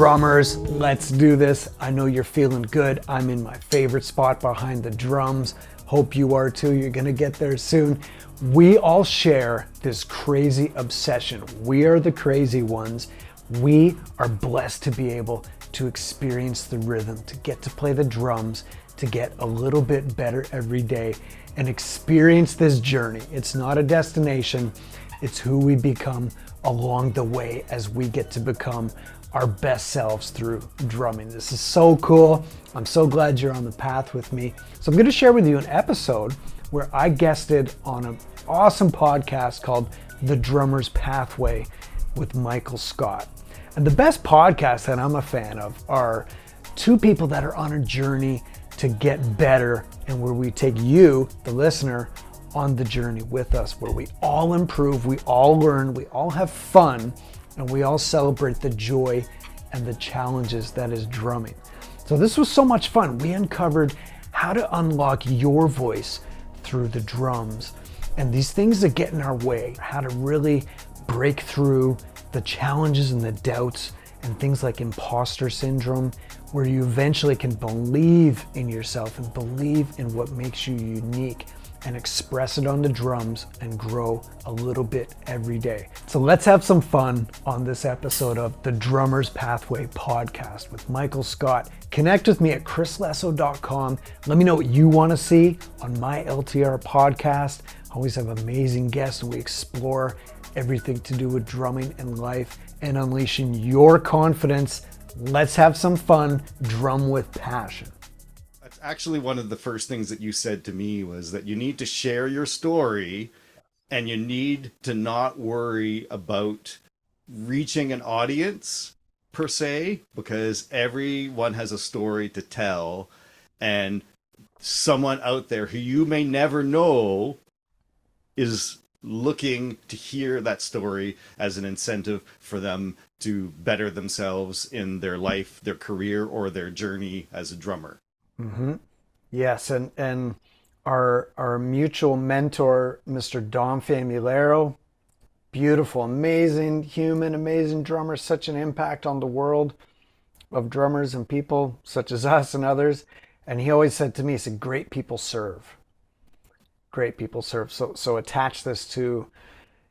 drummers, let's do this. I know you're feeling good. I'm in my favorite spot behind the drums. Hope you are too. You're gonna get there soon. We all share this crazy obsession. We are the crazy ones. We are blessed to be able to experience the rhythm, to get to play the drums, to get a little bit better every day and experience this journey. It's not a destination, it's who we become along the way as we get to become our best selves through drumming. This is so cool. I'm so glad you're on the path with me. So I'm going to share with you an episode where I guested on an awesome podcast called The Drummer's Pathway with Michael Scott. And the best podcasts that I'm a fan of are two people that are on a journey to get better and where we take you, the listener, on the journey with us, where we all improve, we all learn, we all have fun, and we all celebrate the joy and the challenges that is drumming. So this was so much fun. We uncovered how to unlock your voice through the drums and these things that get in our way, how to really break through the challenges and the doubts and things like imposter syndrome, where you eventually can believe in yourself and believe in what makes you unique and express it on the drums and grow a little bit every day. So let's have some fun on this episode of the Drummer's Pathway podcast with Michael Scott. Connect with me at chrislesso.com. Let me know what you want to see on my LTR podcast. I always have amazing guests and we explore everything to do with drumming and life and unleashing your confidence. Let's have some fun. Drum with passion. That's actually one of the first things that you said to me was that you need to share your story and you need to not worry about reaching an audience per se, because everyone has a story to tell and someone out there who you may never know is looking to hear that story as an incentive for them to better themselves in their life, their career, or their journey as a drummer. Mm-hmm. Yes, and our mutual mentor, Mr. Dom Famulero, beautiful, amazing human, amazing drummer, such an impact on the world of drummers and people such as us and others. And he always said to me, he said, great people serve. Great people serve. So attach this to,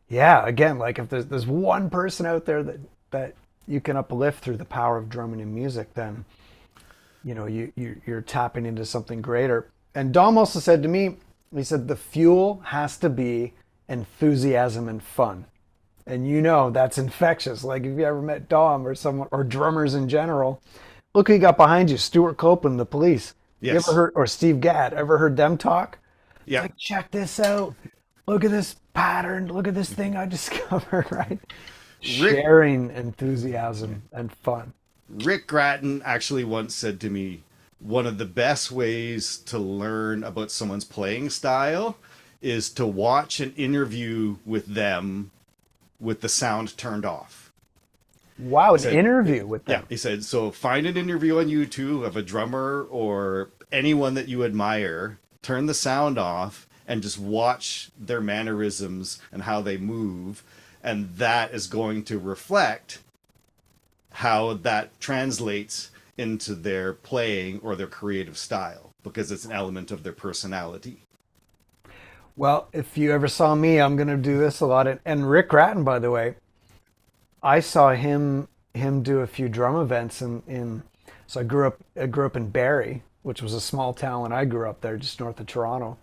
yeah, again, like if there's one person out there that you can uplift through the power of drumming and music, then you know you're tapping into something greater. And Dom also said to me, he said the fuel has to be enthusiasm and fun. And you know that's infectious. Like if you ever met Dom or someone or drummers in general, look who you got behind you, Stuart Copeland, the Police. Yes. You ever heard, or Steve Gadd, ever heard them talk? Yeah. Like, check this out. Look at this pattern. Look at this thing I discovered, right? Sharing enthusiasm and fun. Rick Gratton actually once said to me, one of the best ways to learn about someone's playing style is to watch an interview with them with the sound turned off. Wow, an interview with them. Yeah, he said, so find an interview on YouTube of a drummer or anyone that you admire, turn the sound off, and just watch their mannerisms and how they move. And that is going to reflect how that translates into their playing or their creative style, because it's an element of their personality. Well, if you ever saw me, I'm going to do this a lot. And Rick Gratton, by the way, I saw him do a few drum events so I grew up in Barrie, which was a small town when I grew up there, just north of Toronto.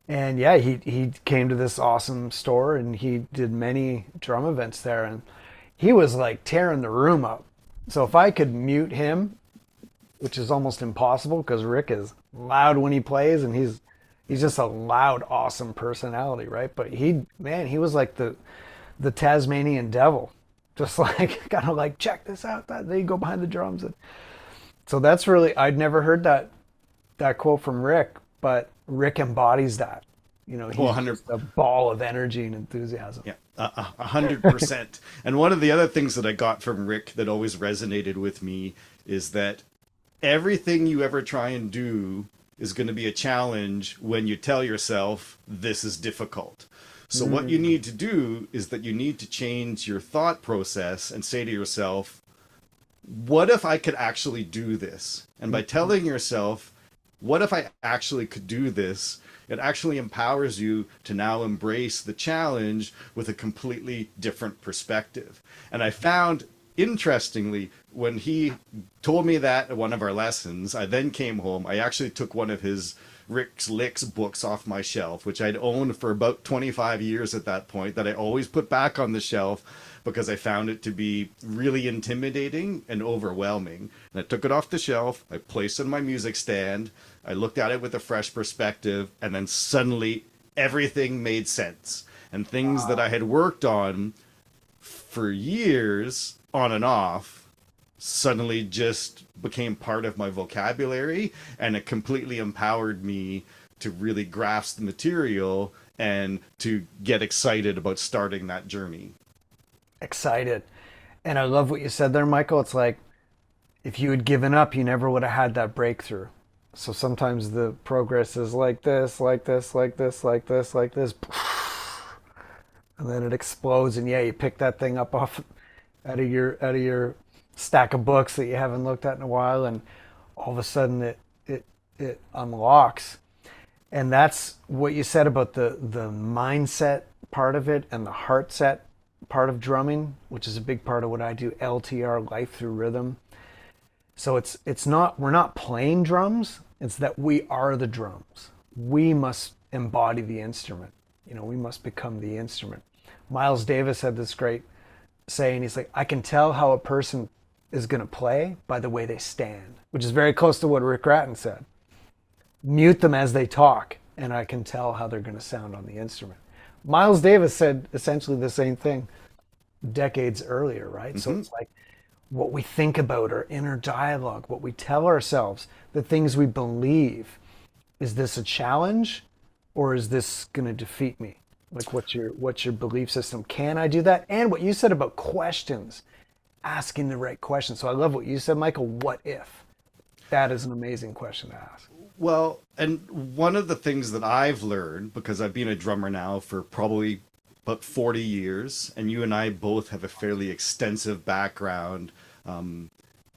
And yeah, he came to this awesome store and he did many drum events there, and he was like tearing the room up. So if I could mute him, which is almost impossible because Rick is loud when he plays and he's just a loud, awesome personality, right? But he was like the Tasmanian devil, just like kind of like, check this out. There you go behind the drums. And so that's really, I'd never heard that quote from Rick, but Rick embodies that. You know, he's just a ball of energy and enthusiasm. Yeah, 100%. And one of the other things that I got from Rick that always resonated with me is that everything you ever try and do is going to be a challenge when you tell yourself this is difficult. So what you need to do is that you need to change your thought process and say to yourself, what if I could actually do this? And by telling yourself, what if I actually could do this? It actually empowers you to now embrace the challenge with a completely different perspective. And I found, interestingly, when he told me that at one of our lessons, I then came home. I actually took one of his Rick's Licks books off my shelf, which I'd owned for about 25 years at that point, that I always put back on the shelf because I found it to be really intimidating and overwhelming. And I took it off the shelf, I placed it on my music stand, I looked at it with a fresh perspective, and then suddenly everything made sense. And things that I had worked on for years, on and off, suddenly just became part of my vocabulary, and it completely empowered me to really grasp the material and to get excited about starting that journey. Excited. And I love what you said there, Michael. It's like if you had given up, you never would have had that breakthrough. So sometimes the progress is like this, like this, like this, like this, like this, and then it explodes. And yeah, you pick that thing up off out of your stack of books that you haven't looked at in a while, and all of a sudden it unlocks. And that's what you said about the mindset part of it and the heart set part of drumming, which is a big part of what I do, LTR, life through rhythm. So it's not, we're not playing drums, it's that we are the drums. We must embody the instrument. We must become the instrument. Miles Davis had this great saying. He's like, I can tell how a person is going to play by the way they stand, which is very close to what Rick Ratton said. Mute them as they talk, and I can tell how they're going to sound on the instrument. Miles Davis said essentially the same thing decades earlier, right? So Mm-hmm. it's like what we think about, our inner dialogue, what we tell ourselves, the things we believe. Is this a challenge, or is this going to defeat me? Like, what's your belief system? Can I do that? And what you said about questions, asking the right questions. So I love what you said, Michael. What if? That is an amazing question to ask. Well, and one of the things that I've learned, because I've been a drummer now for probably about 40 years, and you and I both have a fairly extensive background um,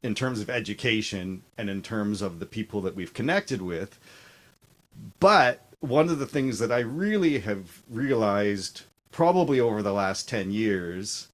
in terms of education and in terms of the people that we've connected with. But one of the things that I really have realized probably over the last 10 years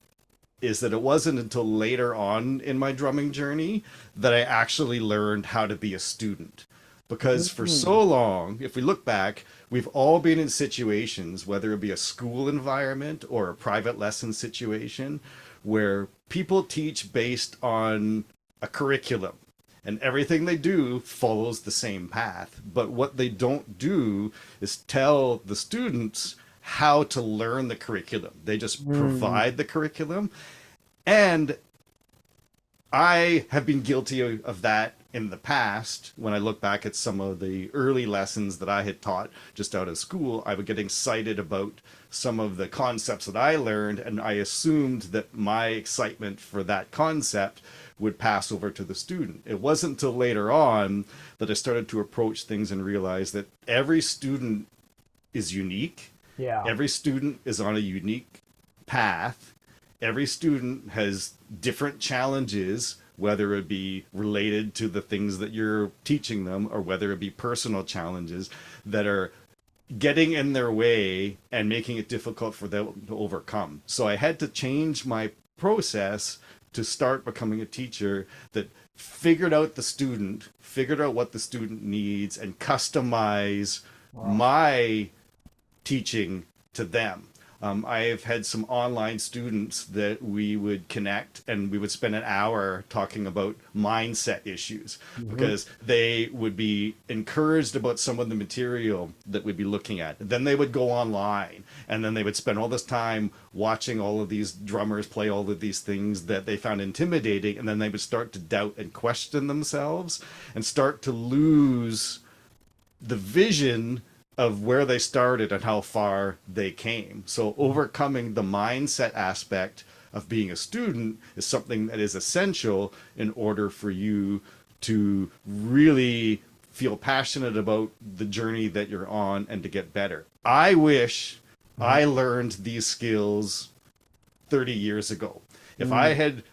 is that it wasn't until later on in my drumming journey that I actually learned how to be a student. Because for so long, if we look back, we've all been in situations, whether it be a school environment or a private lesson situation, where people teach based on a curriculum, and everything they do follows the same path. But what they don't do is tell the students how to learn the curriculum. They just Mm, provide the curriculum. And I have been guilty of that in the past. When I look back at some of the early lessons that I had taught just out of school, I would get excited about some of the concepts that I learned, and I assumed that my excitement for that concept would pass over to the student. It wasn't until later on that I started to approach things and realize that every student is unique. yeah. Every student is on a unique path. Every student has different challenges, whether it be related to the things that you're teaching them or whether it be personal challenges that are getting in their way and making it difficult for them to overcome. So I had to change my process to start becoming a teacher that figured out the student, figured out what the student needs, and customize Wow. my teaching to them. I have had some online students that we would connect and we would spend an hour talking about mindset issues Hmm. because they would be encouraged about some of the material that we'd be looking at. Then they would go online and then they would spend all this time watching all of these drummers play all of these things that they found intimidating. And then they would start to doubt and question themselves and start to lose the vision of where they started and how far they came. So overcoming the mindset aspect of being a student is something that is essential in order for you to really feel passionate about the journey that you're on and to get better. I wish I learned these skills 30 years ago. If I had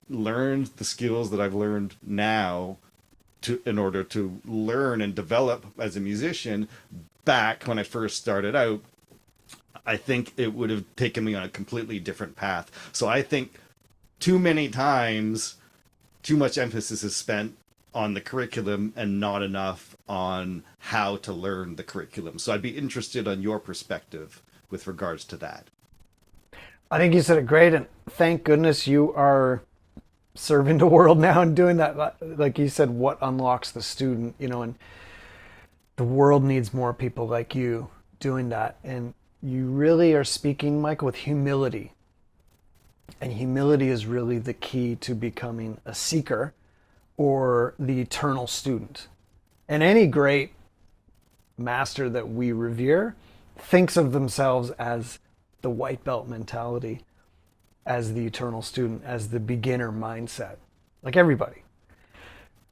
learned the skills that I've learned now in order to learn and develop as a musician back when I first started out, I think it would have taken me on a completely different path. So I think too many times, too much emphasis is spent on the curriculum and not enough on how to learn the curriculum. So I'd be interested on your perspective with regards to that. I think you said it great, and thank goodness you are serving the world now and doing that. Like you said, what unlocks the student, and the world needs more people like you doing that. And you really are speaking, Michael, with humility. And humility is really the key to becoming a seeker or the eternal student. And any great master that we revere thinks of themselves as the white belt mentality, as the eternal student, as the beginner mindset. Like everybody.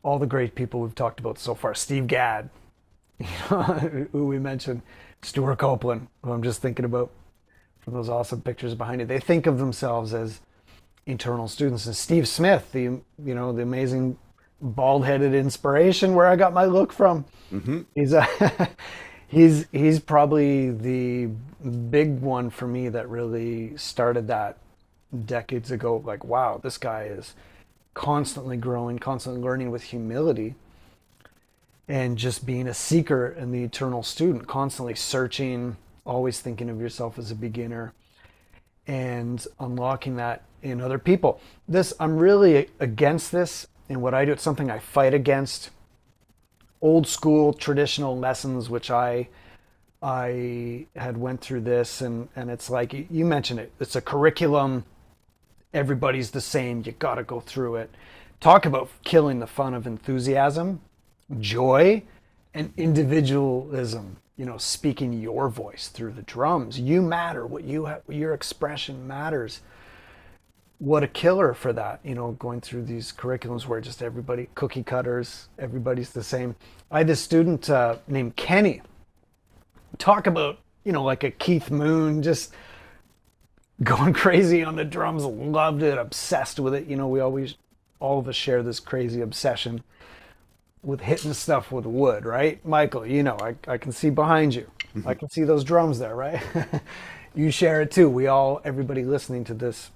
All the great people we've talked about so far. Steve Gadd, who we mentioned, Stuart Copeland, who I'm just thinking about from those awesome pictures behind you. They think of themselves as eternal students. And Steve Smith, the amazing bald-headed inspiration where I got my look from. Mm-hmm. He's probably the big one for me that really started that decades ago. Like, wow, this guy is constantly growing, constantly learning with humility, and just being a seeker and the eternal student, constantly searching, always thinking of yourself as a beginner, and unlocking that in other people. I'm really against this, and what I do, it's something I fight against. Old school traditional lessons, which I had went through this, and it's like you mentioned it. It's a curriculum. Everybody's the same. You got to go through it. Talk about killing the fun of enthusiasm, joy, and individualism. Speaking your voice through the drums. You matter. What you have, your expression matters. What a killer for that, going through these curriculums where just everybody, cookie cutters, everybody's the same. I had this student named Kenny. Talk about, like a Keith Moon, just going crazy on the drums, loved it, obsessed with it. All of us share this crazy obsession with hitting stuff with wood, right? Michael, I can see behind you. I can see those drums there, right? You share it too. Everybody listening to this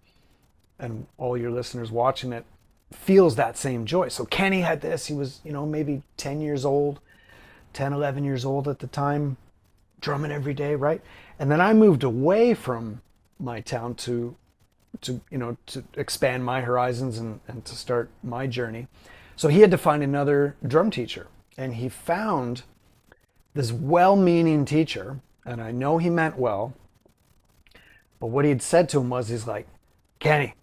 and all your listeners watching it feels that same joy. So Kenny had this. He was, maybe 10 years old, 10, 11 years old at the time, drumming every day, right? And then I moved away from my town to expand my horizons and to start my journey. So he had to find another drum teacher. And he found this well-meaning teacher, and I know he meant well, but what he had said to him was, he's like, Kenny,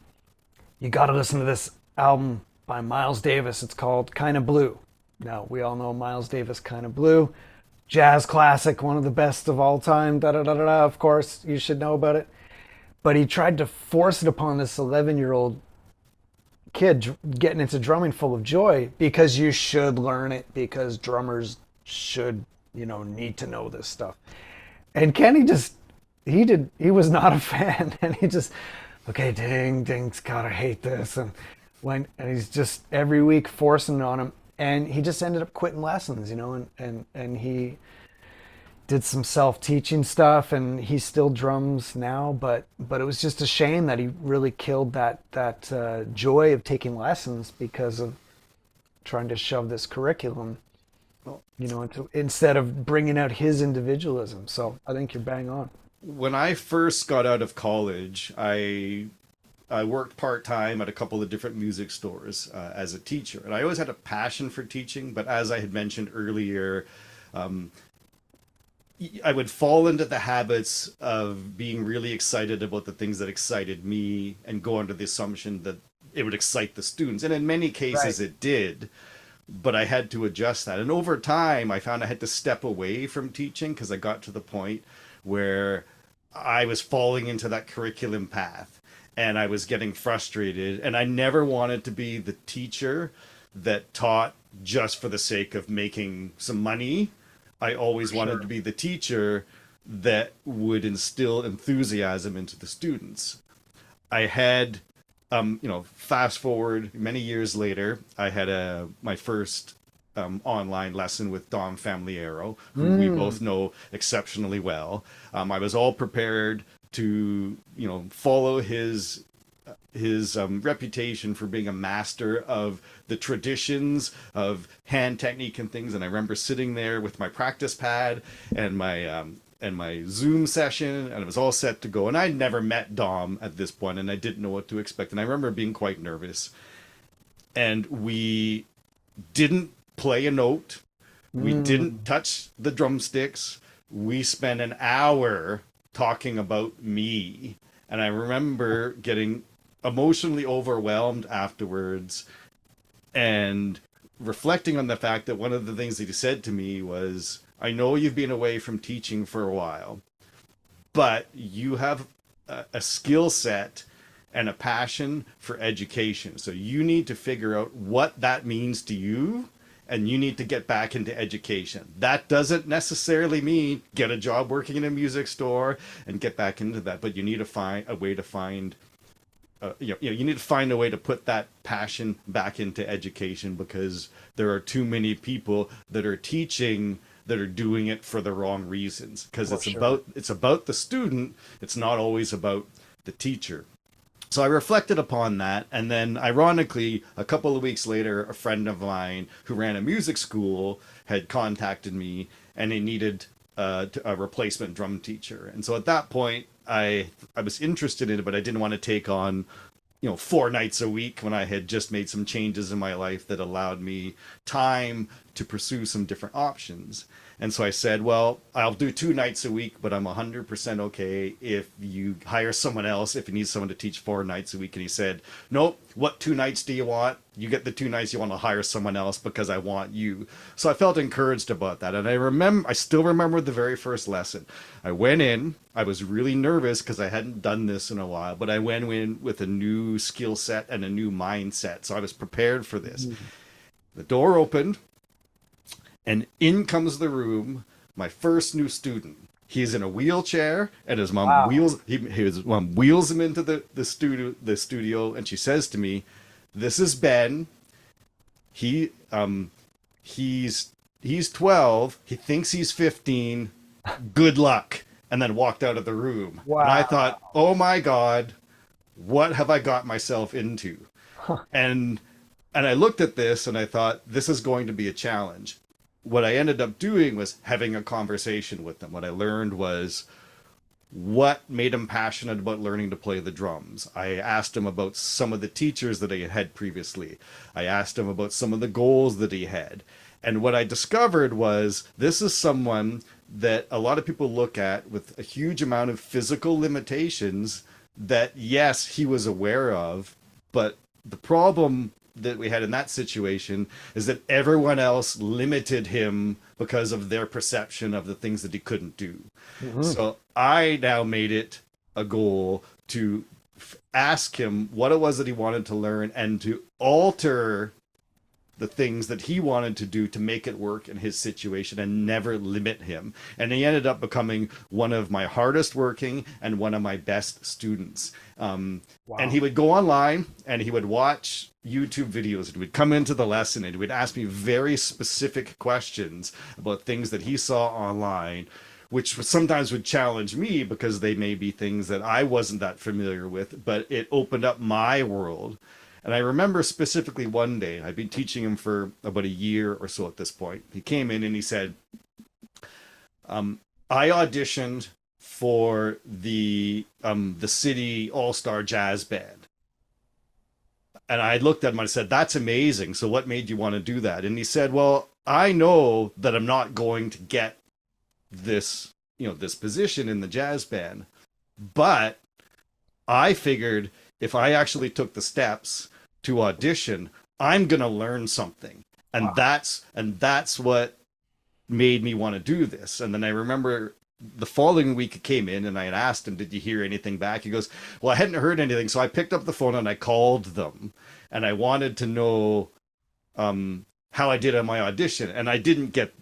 you got to listen to this album by Miles Davis. It's called Kinda Blue. Now, we all know Miles Davis, Kinda Blue. Jazz classic, one of the best of all time. Da-da-da-da-da. Of course, you should know about it. But he tried to force it upon this 11-year-old kid getting into drumming full of joy, because you should learn it, because drummers should, need to know this stuff. And Kenny he was not a fan. And he just, okay, Ding's gotta hate this. And he's just every week forcing it on him. And he just ended up quitting lessons, and he did some self-teaching stuff, and he still drums now, but it was just a shame that he really killed that joy of taking lessons because of trying to shove this curriculum, instead of bringing out his individualism. So I think you're bang on. When I first got out of college, I worked part-time at a couple of different music stores as a teacher. And I always had a passion for teaching, but as I had mentioned earlier, I would fall into the habits of being really excited about the things that excited me and go under the assumption that it would excite the students. And in many cases it did, but I had to adjust that. And over time, I found I had to step away from teaching because I got to the point where I was falling into that curriculum path. And I was getting frustrated, and I never wanted to be the teacher that taught just for the sake of making some money. I always wanted to be the teacher that would instill enthusiasm into the students. I had fast forward many years later, I had my first online lesson with Dom Familiero, who we both Mm. know exceptionally well. I was all prepared to, follow his reputation for being a master of the traditions of hand technique and things. And I remember sitting there with my practice pad and my Zoom session, and it was all set to go. And I'd never met Dom at this point, and I didn't know what to expect. And I remember being quite nervous. And we didn't play a note. We didn't Mm. touch the drumsticks. We spent an hour talking about me. And I remember getting emotionally overwhelmed afterwards and reflecting on the fact that one of the things that he said to me was, I know you've been away from teaching for a while, but you have a skill set and a passion for education. So you need to figure out what that means to you, and you need to get back into education. That doesn't necessarily mean get a job working in a music store and get back into that, but you need to find a way to find you need to find a way to put that passion back into education, because there are too many people that are teaching that are doing it for the wrong reasons, because For sure. it's about the student, it's not always about the teacher. So I reflected upon that, and then ironically a couple of weeks later, a friend of mine who ran a music school had contacted me, and they needed a replacement drum teacher. And so at that point, I was interested in it, but I didn't want to take on 4 nights a week when I had just made some changes in my life that allowed me time to pursue some different options. And so I said, well, I'll do 2 nights a week, but I'm 100% okay if you hire someone else, if you need someone to teach 4 nights a week. And he said, nope, what 2 nights do you want? You get the 2 nights, you want to hire someone else because I want you. So I felt encouraged about that. And I still remember the very first lesson. I went in, I was really nervous because I hadn't done this in a while, but I went in with a new skill set and a new mindset. So I was prepared for this. Mm. The door opened, and in comes the room, my first new student. He's in a wheelchair, and Wow. his mom wheels him into the studio, and she says to me, "This is Ben. He he's he's 12. He thinks he's 15. Good luck." And then walked out of the room. And I thought, Wow. "Oh my God, what have I got myself into?" And I looked at this and I thought, this is going to be a challenge. What I ended up doing was having a conversation with them. What I learned was what made him passionate about learning to play the drums. I asked him about some of the teachers that he had previously. I asked him about some of the goals that he had. And what I discovered was this is someone that a lot of people look at with a huge amount of physical limitations that, yes, he was aware of, but the problem that we had in that situation is that everyone else limited him because of their perception of the things that he couldn't do. Mhm. So I now made it a goal to ask him what it was that he wanted to learn and to alter the things that he wanted to do to make it work in his situation and never limit him. And he ended up becoming one of my hardest working and one of my best students. And Wow. he would go online and he would watch YouTube videos. And he would come into the lesson and he would ask me very specific questions about things that he saw online, which sometimes would challenge me because they may be things that I wasn't that familiar with, but it opened up my world. And I remember specifically one day, I'd been teaching him for about a year or so at this point. He came in and he said, I auditioned for the city all-star jazz band. And I looked at him and I said, that's amazing. So what made you want to do that? And he said, well, I know that I'm not going to get this position in the jazz band, but I figured if I actually took the steps to audition, I'm going to learn something. And Wow. that's what made me want to do this. And then I remember the following week he came in and I had asked him, did you hear anything back? He goes, well, I hadn't heard anything. So I picked up the phone and I called them and I wanted to know how I did on my audition. And I didn't get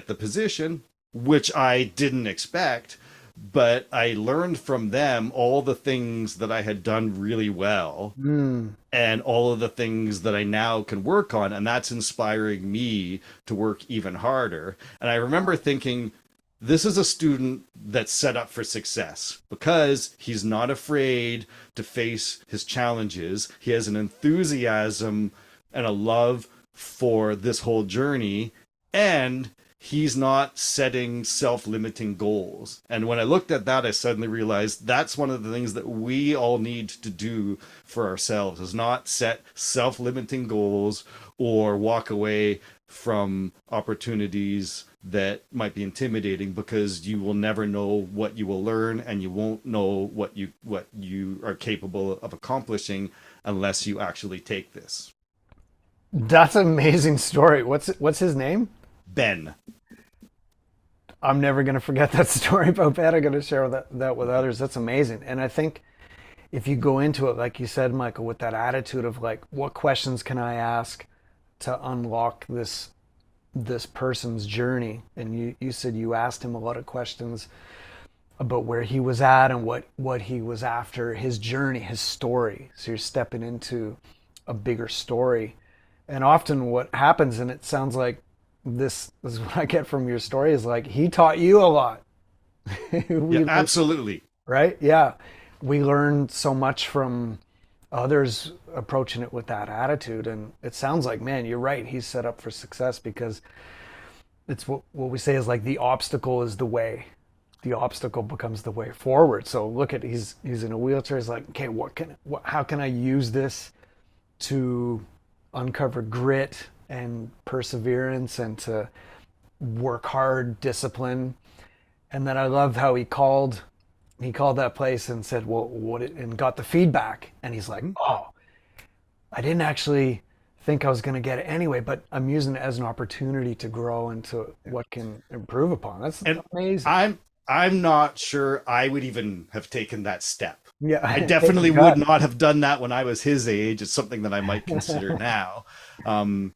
the position, which I didn't expect. but I learned from them all the things that I had done really well Mm, and all of the things that I now can work on. And that's inspiring me to work even harder. And I remember thinking, this is a student that's set up for success because he's not afraid to face his challenges. He has an enthusiasm and a love for this whole journey. And he's not setting self-limiting goals. And when I looked at that, I suddenly realized that's one of the things that we all need to do for ourselves, is not set self-limiting goals or walk away from opportunities that might be intimidating, because you will never know what you will learn, and you won't know what you are capable of accomplishing unless you actually take this. that's an amazing story. What's his name? Ben. I'm never going to forget that story about Ben. I'm going to share that with others. That's amazing. And I think if you go into it, like you said, Michael, with that attitude of like, what questions can I ask to unlock this person's journey? And you said you asked him a lot of questions about where he was at and what he was after, his journey, his story. So you're stepping into a bigger story. And often what happens, and it sounds like this is what I get from your story, is like he taught you a lot. Yeah, we learned, absolutely. right? Yeah. We learned so much from others approaching it with that attitude. And it sounds like, man, you're right. He's set up for success because it's what we say is like the obstacle is the way. The obstacle becomes the way forward. So look at he's in a wheelchair. He's like, okay, how can I use this to uncover grit and perseverance and to work hard, discipline. And then I love how he called that place and said, well, and got the feedback. And he's like, oh, I didn't actually think I was going to get it anyway, but I'm using it as an opportunity to grow into what can improve upon. That's And amazing. I'm not sure I would even have taken that step. I Yeah. Take definitely a would gut. not have done that when I was his age. It's something that I might consider now. Um,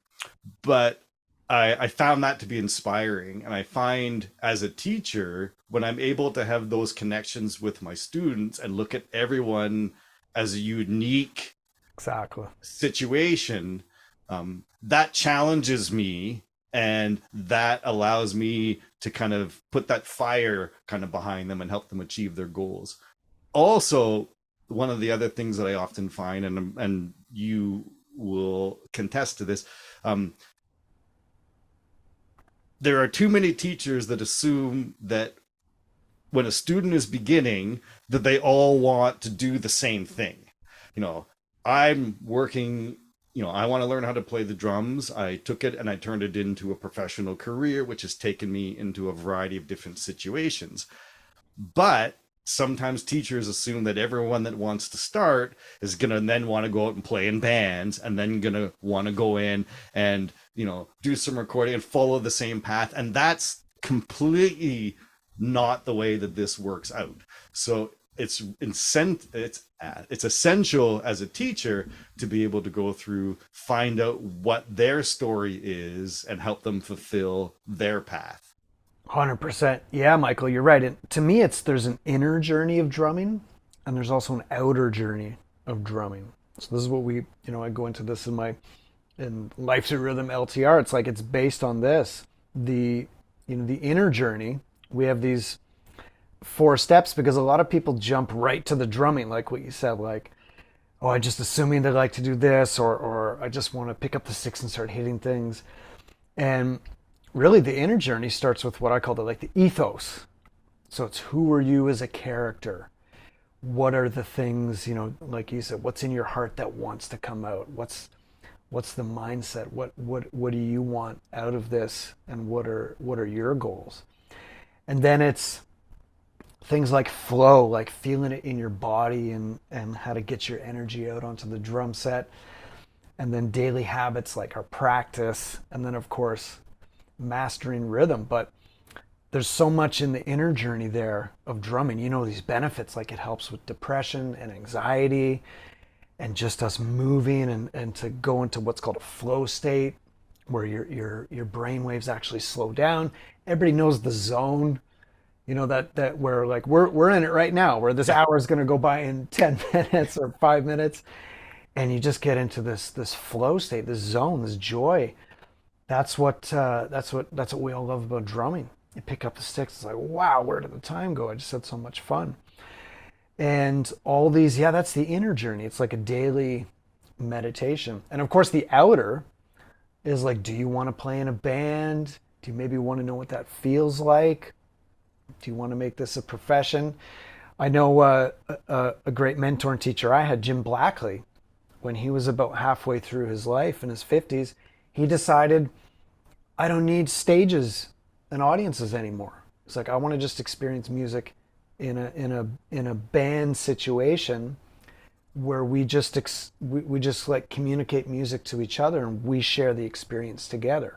but I found that to be inspiring. And I find as a teacher, when I'm able to have those connections with my students and look at everyone as a unique Exactly. situation, that challenges me, and that allows me to kind of put that fire kind of behind them and help them achieve their goals. Also, one of the other things that I often find, and you will contest to this, um, there are too many teachers that assume that when a student is beginning, that they all want to do the same thing. You know, I'm working, I want to learn how to play the drums. I took it and I turned it into a professional career, which has taken me into a variety of different situations. But sometimes teachers assume that everyone that wants to start is going to then want to go out and play in bands, and then going to want to go in and, do some recording and follow the same path. And that's completely not the way that this works out. So it's essential as a teacher to be able to go through, find out what their story is, and help them fulfill their path. 100%. Yeah, Michael, you're right. And to me, there's an inner journey of drumming and there's also an outer journey of drumming. So this is what I go into this in Life Through Rhythm LTR. It's like it's based on this. The inner journey, we have these four steps because a lot of people jump right to the drumming, like what you said, like, oh, I just assuming they like to do this, or I just want to pick up the sticks and start hitting things. And really the inner journey starts with what I call the ethos. So it's who are you as a character? What are the things, like you said, what's in your heart that wants to come out? What's the mindset? What do you want out of this? And what are your goals? And then it's things like flow, like feeling it in your body and how to get your energy out onto the drum set. And then daily habits like our practice. And then of course mastering rhythm. But there's so much in the inner journey there of drumming. These benefits, like it helps with depression and anxiety and just us moving and to go into what's called a flow state where your brain waves actually slow down. Everybody knows the zone. that where like we're in it right now, where this Yeah. hour is going to go by in 10 minutes or 5 minutes, and you just get into this flow state, this zone, this joy. That's what we all love about drumming. You pick up the sticks, it's like, wow, where did the time go? I just had so much fun. And all these, yeah, that's the inner journey. It's like a daily meditation. And of course, the outer is like, do you want to play in a band? Do you maybe want to know what that feels like? Do you want to make this a profession? I know a great mentor and teacher I had, Jim Blackley, when he was about halfway through his life in his 50s, he decided, I don't need stages and audiences anymore. It's like I want to just experience music in a band situation where we just like communicate music to each other and we share the experience together.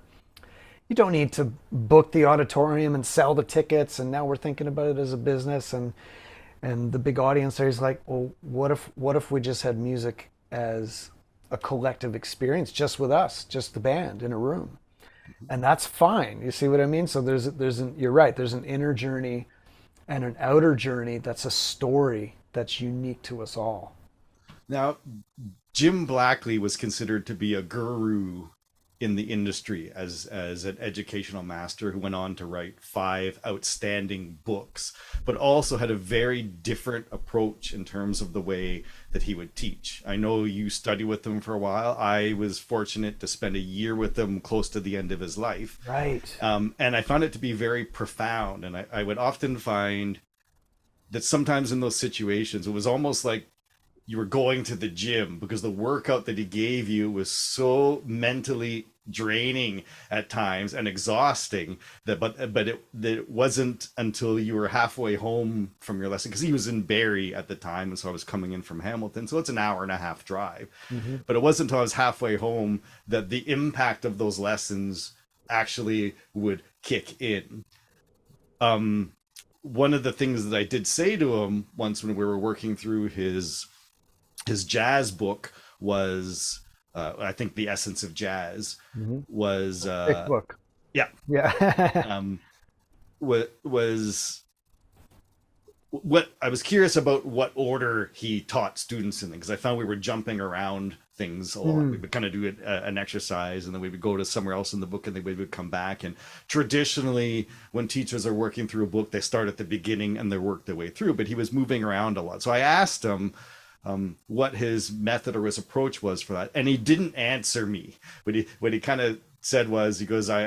You don't need to book the auditorium and sell the tickets, and now we're thinking about it as a business, and the big audience there is like, well, what if we just had music as a collective experience, just with us, just the band in a room, and that's fine. You see what I mean? So you're right, there's an inner journey and an outer journey that's a story that's unique to us all. Now, Jim Blackley was considered to be a guru in the industry as an educational master who went on to write 5 outstanding books, but also had a very different approach in terms of the way that he would teach. I know you studied with him for a while. I was fortunate to spend a year with him close to the end of his life. Right. And I found it to be very profound. And I would often find that sometimes in those situations, it was almost like you were going to the gym, because the workout that he gave you was so mentally draining at times and exhausting that it wasn't until you were halfway home from your lesson, because he was in Barrie at the time, and so I was coming in from Hamilton, so it's an hour and a half drive. Mm-hmm. But it wasn't until I was halfway home that the impact of those lessons actually would kick in. One of the things that I did say to him once when we were working through his jazz book was, I think, The Essence of Jazz Mm-hmm. was, Thick book. yeah, Yeah. um, was what I was curious about, what order he taught students in, because I found we were jumping around things a lot. We Mm. would kind of do an exercise, and then we would go to somewhere else in the book, and then we would come back. And traditionally, when teachers are working through a book, they start at the beginning and they work their way through. But he was moving around a lot, so I asked him what his method or his approach was for that, and he didn't answer me. What he kind of said was, he goes, I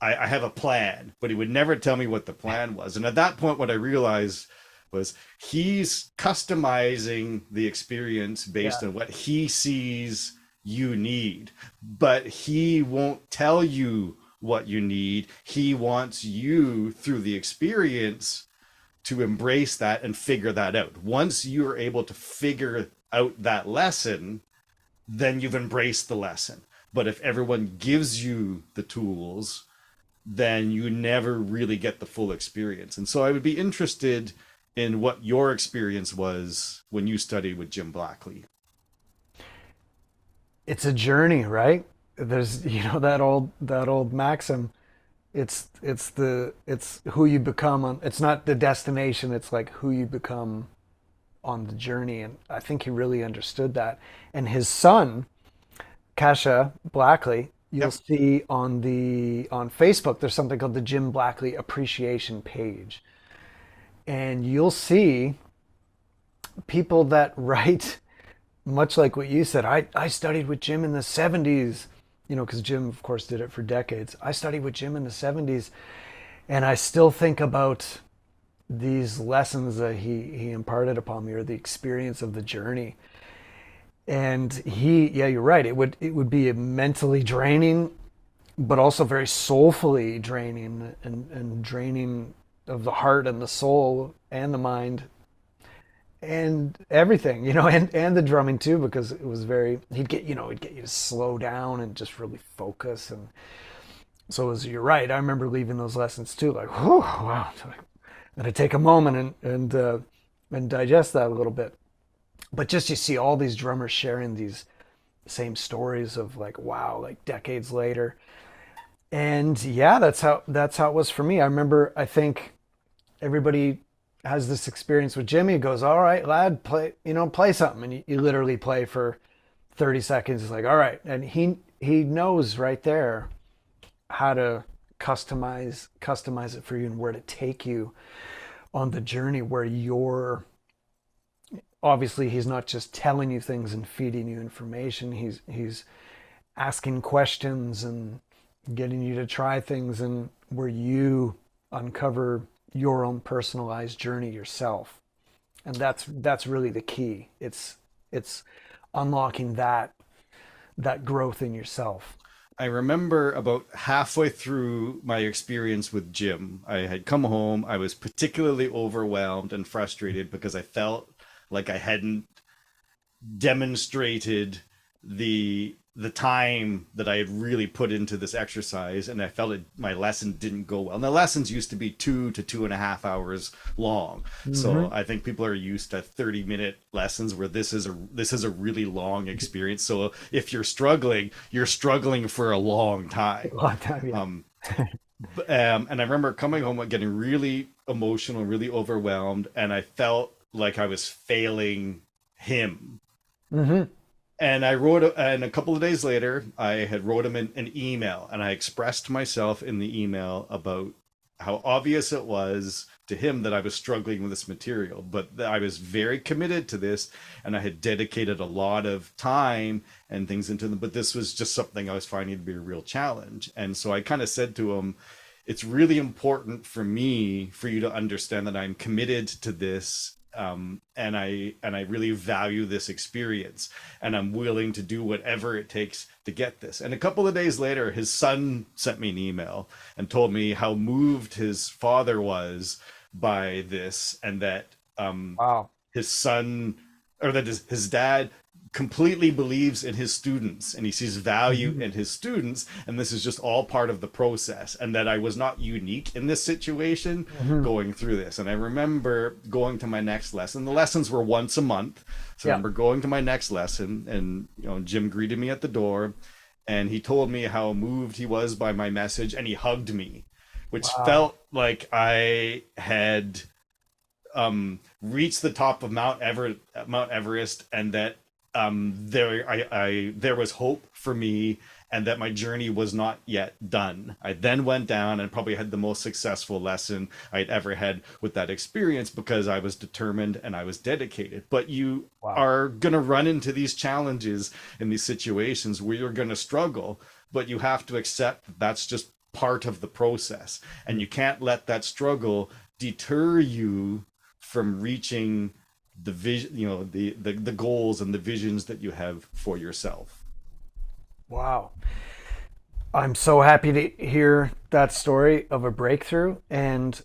have a plan, but he would never tell me what the plan was. And at that point, what I realized was he's customizing the experience based Yeah. on what he sees you need, but he won't tell you what you need. He wants you, through the experience, to embrace that and figure that out. Once you're able to figure out that lesson, then you've embraced the lesson. But if everyone gives you the tools, then you never really get the full experience. And so I would be interested in what your experience was when you studied with Jim Blackley. It's a journey, right? There's, that old maxim. It's who you become on. It's not the destination. It's like who you become on the journey. And I think he really understood that. And his son, Kasha Blackley, you'll Yep. see on Facebook, there's something called the Jim Blackley Appreciation page, and you'll see people that write much like what you said. I studied with Jim in the 70s, because Jim, of course, did it for decades. I studied with Jim in the 70s, and I still think about these lessons that he imparted upon me, or the experience of the journey. And yeah, you're right. It would be mentally draining, but also very soulfully draining, and draining of the heart and the soul and the mind and everything, and the drumming too, because it was very, he'd get you to slow down and just really focus. And so you're right. I remember leaving those lessons too, like, whew, wow, I'm gonna take a moment and digest that a little bit. But just, you see all these drummers sharing these same stories of like, wow, like decades later. And yeah, that's how it was for me. I remember, I think everybody has this experience with Jimmy. He goes, all right, lad, play, play something. And you literally play for 30 seconds. It's like, all right. And he knows right there how to customize it for you and where to take you on the journey where you're obviously he's not just telling you things and feeding you information. He's asking questions and getting you to try things and where you uncover your own personalized journey yourself. And that's really the key. It's unlocking that growth in yourself. I remember about halfway through my experience with Jim, I had come home. I was particularly overwhelmed and frustrated because I felt like I hadn't demonstrated the time that I had really put into this exercise, and I felt my lesson didn't go well. And the lessons used to be 2 to 2.5 hours long, so Mm-hmm. I think people are used to 30-minute lessons, where this is a really long experience. So if you're struggling for a long A time. lot of time, yeah. Um, and I remember coming home and getting really emotional, really overwhelmed, and I felt like I was failing him. Mm-hmm. And and a couple of days later, I had wrote him an email, and I expressed myself in the email about how obvious it was to him that I was struggling with this material, but that I was very committed to this, and I had dedicated a lot of time and things into them. But this was just something I was finding to be a real challenge. And so I kind of said to him, it's really important for me for you to understand that I'm committed to this, and I really value this experience, and I'm willing to do whatever it takes to get this. And a couple of days later, his son sent me an email and told me how moved his father was by this, and that Wow. his son, or that his dad completely believes in his students, and he sees value Mm-hmm. in his students, and this is just all part of the process, and that I was not unique in this situation Mm-hmm. going through this. And I remember going to my next lesson. The lessons were once a month, so I Yeah. remember going to my next lesson, and Jim greeted me at the door, and he told me how moved he was by my message, and he hugged me, which Wow. felt like I had reached the top of Mount Everest, and that there was hope for me, and that my journey was not yet done. I then went down and probably had the most successful lesson I'd ever had with that experience, because I was determined and I was dedicated. But you Wow. are going to run into these challenges in these situations where you're going to struggle, but you have to accept that that's just part of the process, and you can't let that struggle deter you from reaching the vision, the goals and the visions that you have for yourself. Wow. I'm so happy to hear that story of a breakthrough. And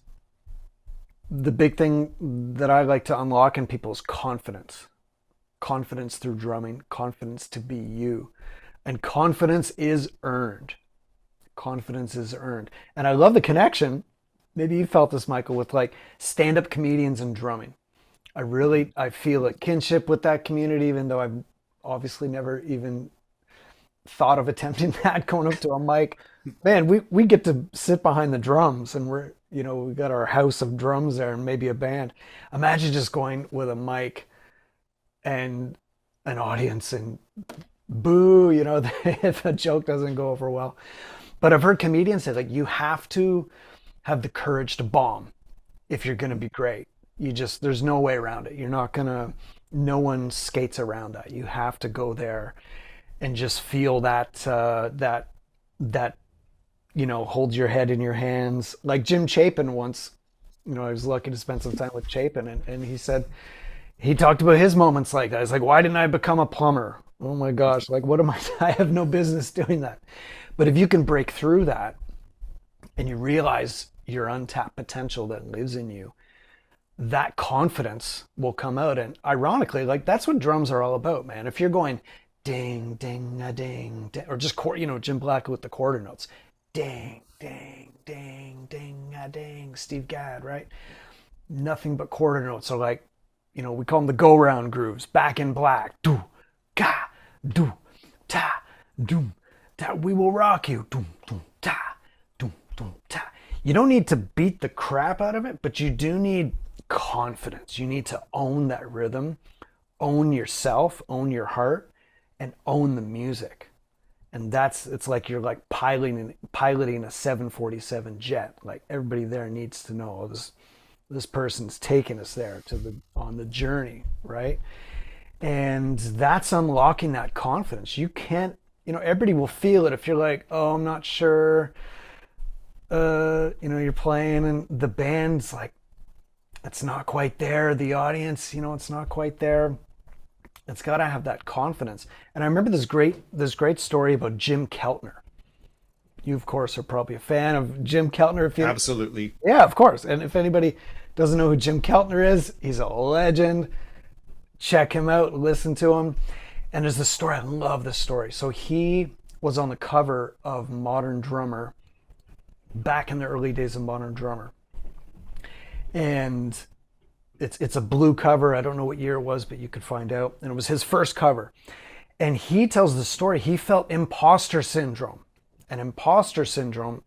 the big thing that I like to unlock in people is confidence. Confidence through drumming, confidence to be you. And confidence is earned. Confidence is earned. And I love the connection. Maybe you felt this, Michael, with like stand-up comedians and drumming. I feel a kinship with that community, even though I've obviously never even thought of attempting that, going up to a mic. Man, we get to sit behind the drums and we got our house of drums there and maybe a band. Imagine just going with a mic and an audience and boo, if a joke doesn't go over well. But I've heard comedians say, like, you have to have the courage to bomb if you're going to be great. There's no way around it. You're not going to, no one skates around that. You have to go there and just feel that hold your head in your hands. Like Jim Chapin once, I was lucky to spend some time with Chapin, and he said he talked about his moments like that. He's like, why didn't I become a plumber? Oh my gosh, like what am I? I have no business doing that. But if you can break through that and you realize your untapped potential that lives in you, that confidence will come out. And ironically, like that's what drums are all about, man. If you're going ding, ding, a ding, ding, or just Jim Black with the quarter notes, ding, ding, ding, ding, a ding, Steve Gadd, right? Nothing but quarter notes. So like, we call them the go round grooves, back in black, do, ga, do, ta, doom, ta, we will rock you, doom, doom, ta, doom, doom, ta. You don't need to beat the crap out of it, but you do need confidence. You need to own that rhythm, own yourself, own your heart, and own the music. And it's like you're like piloting a 747 jet. Like everybody there needs to know, oh, this person's taking us there to the on the journey, right? And that's unlocking that confidence. You can't, everybody will feel it if you're like, oh, I'm not sure. You're playing and the band's like, it's not quite there. The audience, it's not quite there. It's got to have that confidence. And I remember this great story about Jim Keltner. You, of course, are probably a fan of Jim Keltner. If you, Absolutely. yeah, of course. And if anybody doesn't know who Jim Keltner is, he's a legend. Check him out, listen to him. And there's this story. I love this story. So he was on the cover of Modern Drummer back in the early days of Modern Drummer. And it's a blue cover. I don't know what year it was, but you could find out. And it was his first cover. And he tells the story. He felt imposter syndrome. And imposter syndrome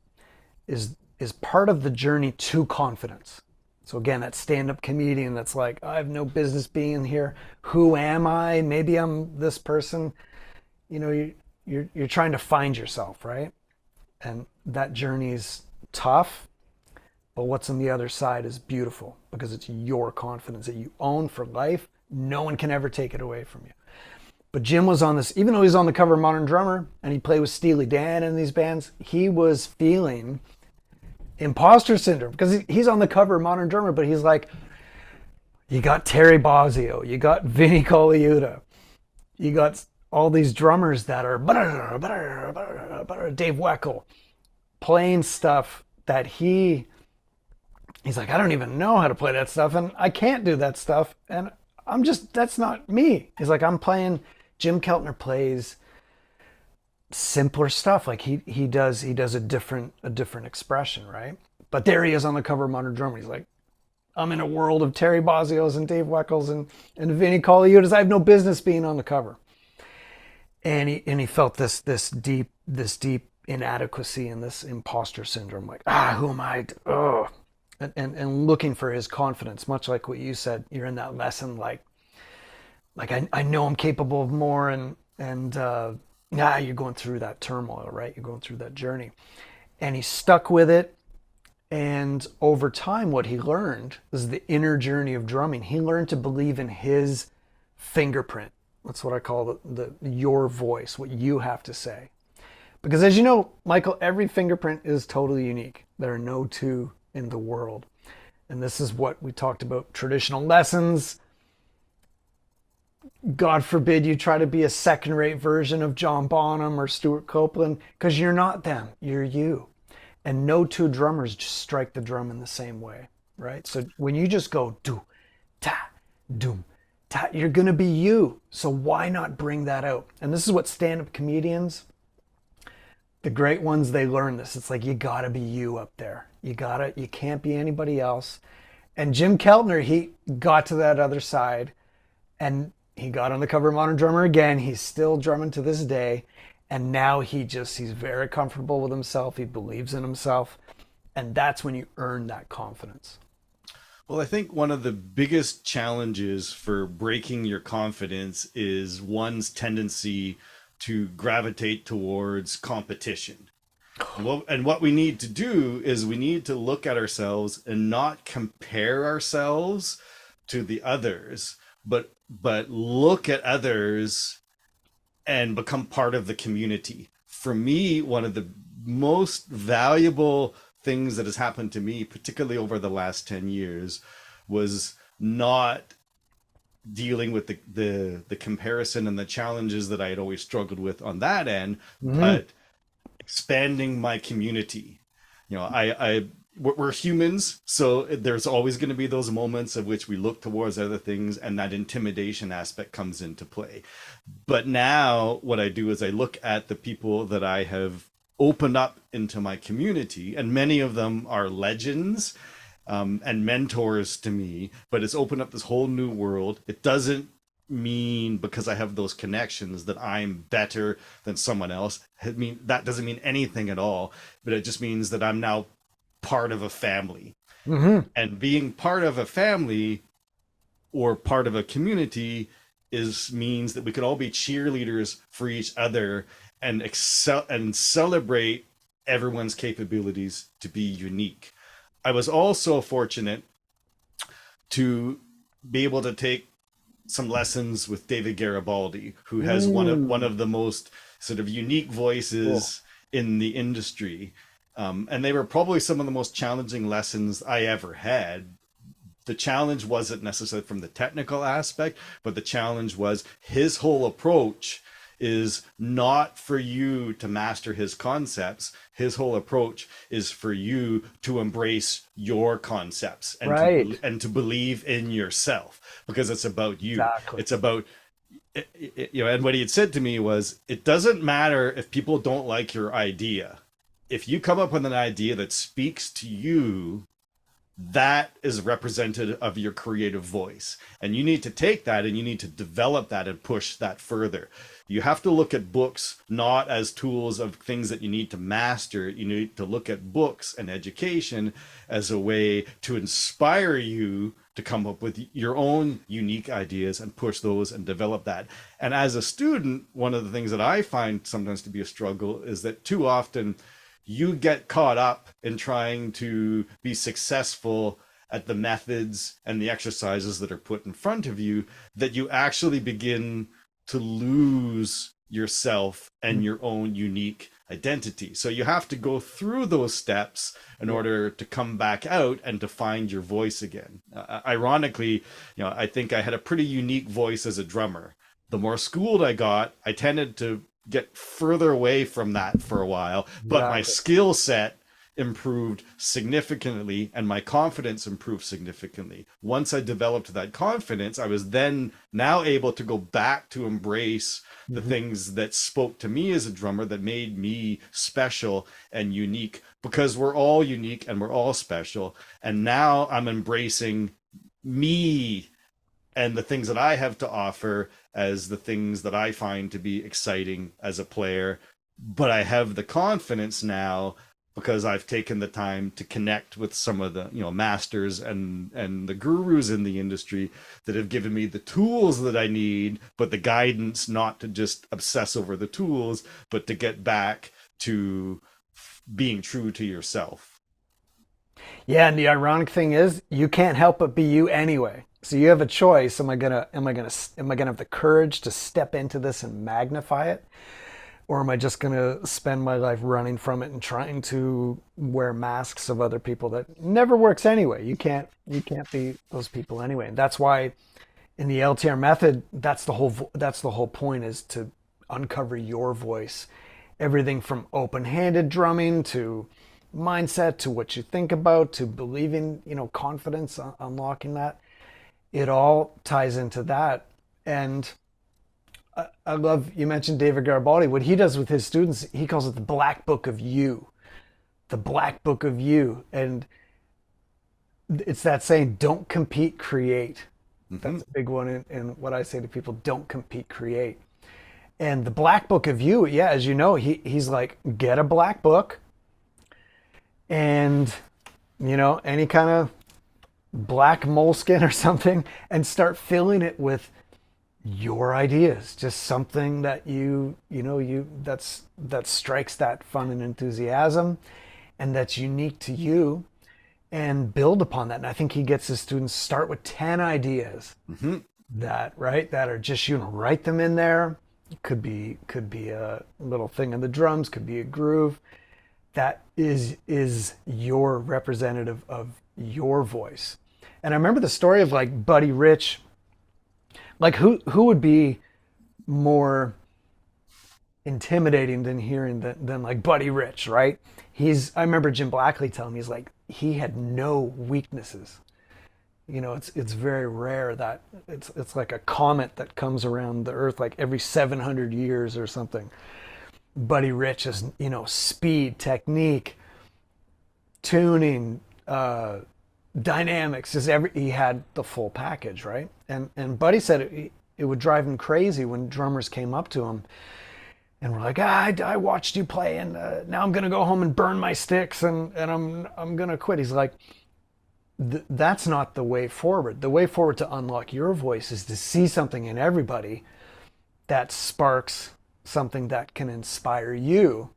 is part of the journey to confidence. So again, that stand-up comedian that's like, I have no business being here. Who am I? Maybe I'm this person. You're trying to find yourself, right? And that journey's tough, but what's on the other side is beautiful because it's your confidence that you own for life. No one can ever take it away from you. But Jim was on this, even though he's on the cover of Modern Drummer and he played with Steely Dan and these bands, he was feeling imposter syndrome because he's on the cover of Modern Drummer, but he's like, you got Terry Bozzio, you got Vinnie Colaiuta, you got all these drummers that are Dave Weckl playing stuff that he's like, I don't even know how to play that stuff and I can't do that stuff and that's not me. He's like, Jim Keltner plays simpler stuff. Like he does a different expression, right? But there he is on the cover of Modern Drummer. He's like, I'm in a world of Terry Bozzios and Dave Weckls and Vinnie Colaiutas. I have no business being on the cover. And he felt this deep inadequacy and this imposter syndrome. Like, who am I? Oh, and looking for his confidence, much like what you said. You're in that lesson, like I know I'm capable of more, and you're going through that turmoil, right? You're going through that journey, and he stuck with it. And over time, what he learned is the inner journey of drumming. He learned to believe in his fingerprint. That's what I call your voice, what you have to say. Because as you know, Michael, every fingerprint is totally unique. There are no two in the world. And this is what we talked about, traditional lessons. God forbid you try to be a second-rate version of John Bonham or Stuart Copeland, because you're not them, you're you. And no two drummers just strike the drum in the same way, right? So when you just go do, ta, doom, ta, you're gonna be you. So why not bring that out? And this is what stand-up comedians, the great ones, they learn this. It's like, you gotta be you up there. You can't be anybody else. And Jim Keltner, he got to that other side and he got on the cover of Modern Drummer again. He's still drumming to this day. And now he's very comfortable with himself. He believes in himself. And that's when you earn that confidence. Well, I think one of the biggest challenges for breaking your confidence is one's tendency to gravitate towards competition. And what we need to do is we need to look at ourselves and not compare ourselves to the others, but look at others and become part of the community. For me, one of the most valuable things that has happened to me, particularly over the last 10 years, was not dealing with the comparison and the challenges that I had always struggled with on that end, but expanding my community. We're humans, so there's always going to be those moments of which we look towards other things and that intimidation aspect comes into play. But now what I do is I look at the people that I have opened up into my community, and many of them are legends and mentors to me, but it's opened up this whole new world. It doesn't mean because I have those connections that I'm better than someone else. That doesn't mean anything at all, but it just means that I'm now part of a family. Hmm. And being part of a family or part of a community is means that we could all be cheerleaders for each other and excel and celebrate everyone's capabilities to be unique. I was also fortunate to be able to take some lessons with David Garibaldi, who has one Mm. of the most sort of unique Cool. voices in the industry. And they were probably some of the most challenging lessons I ever had. The challenge wasn't necessarily from the technical aspect, but the challenge was his whole approach is not for you to master his concepts. His whole approach is for you to embrace your concepts Right. and to believe in yourself because it's about you. Exactly. It's about and what he had said to me was, it doesn't matter if people don't like your idea. If you come up with an idea that speaks to you, that is representative of your creative voice, and you need to take that and you need to develop that and push that further. You have to look at books not as tools of things that you need to master. You need to look at books and education as a way to inspire you to come up with your own unique ideas and push those and develop that. And as a student, one of the things that I find sometimes to be a struggle is that too often you get caught up in trying to be successful at the methods and the exercises that are put in front of you, that you actually begin to lose yourself and your own unique identity. So you have to go through those steps in order to come back out and to find your voice again. Ironically, I think I had a pretty unique voice as a drummer. The more schooled I got, I tended to get further away from that for a while, but my Exactly. skill set improved significantly and my confidence improved significantly. Once I developed that confidence, I was then now able to go back to embrace the Hmm. things that spoke to me as a drummer, that made me special and unique, because we're all unique and we're all special. And now I'm embracing me and the things that I have to offer as the things that I find to be exciting as a player. But I have the confidence now because I've taken the time to connect with some of the masters and the gurus in the industry that have given me the tools that I need, but the guidance not to just obsess over the tools, but to get back to being true to yourself. Yeah, and the ironic thing is, you can't help but be you anyway. So you have a choice. Am I gonna have the courage to step into this and magnify it? Or am I just gonna spend my life running from it and trying to wear masks of other people that never works anyway? You can't be those people anyway. And that's why in the LTR method, that's the whole point, is to uncover your voice. Everything from open-handed drumming to mindset to what you think about to believing, confidence, unlocking that. It all ties into that. And I love, you mentioned David Garibaldi. What he does with his students, he calls it the black book of you. The black book of you. And it's that saying, don't compete, create. Mm-hmm. That's a big one in what I say to people: don't compete, create. And the black book of you, yeah, as you know, he's like, get a black book and, any kind of black moleskin or something, and start filling it with your ideas, just something that that strikes that fun and enthusiasm and that's unique to you, and build upon that. And I think he gets his students start with 10 ideas Mm-hmm. that are just, write them in there. Could be a little thing on the drums, could be a groove that is your representative of your voice. And I remember the story of like Buddy Rich. Like, who would be more intimidating than hearing than like Buddy Rich, right? I remember Jim Blackley telling me, he's like, he had no weaknesses. It's very rare that it's like a comet that comes around the earth like every 700 years or something. Buddy Rich is, speed, technique, tuning, dynamics, he had the full package, right? And Buddy said it would drive him crazy when drummers came up to him and we're like, I watched you play, and now I'm gonna go home and burn my sticks, and I'm gonna quit. He's like, that's not the way forward. The way forward to unlock your voice is to see something in everybody that sparks something that can inspire you.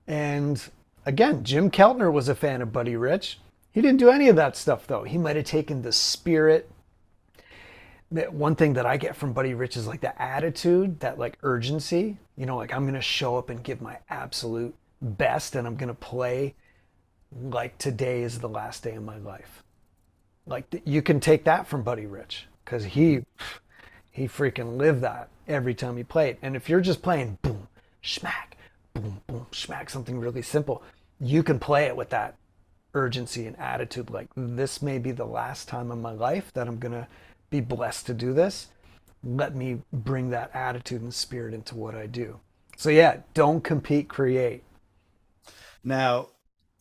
And again, Jim Keltner was a fan of Buddy Rich. He didn't do any of that stuff though. He might have taken the spirit. One thing that I get from Buddy Rich is like the attitude, that like urgency, like I'm going to show up and give my absolute best, and I'm going to play like today is the last day of my life. Like you can take that from Buddy Rich because he freaking lived that every time he played. And if you're just playing boom, boom, smack, something really simple, you can play it with that urgency and attitude. Like this may be the last time in my life that I'm going to be blessed to do this. Let me bring that attitude and spirit into what I do. So yeah, don't compete, create. Now,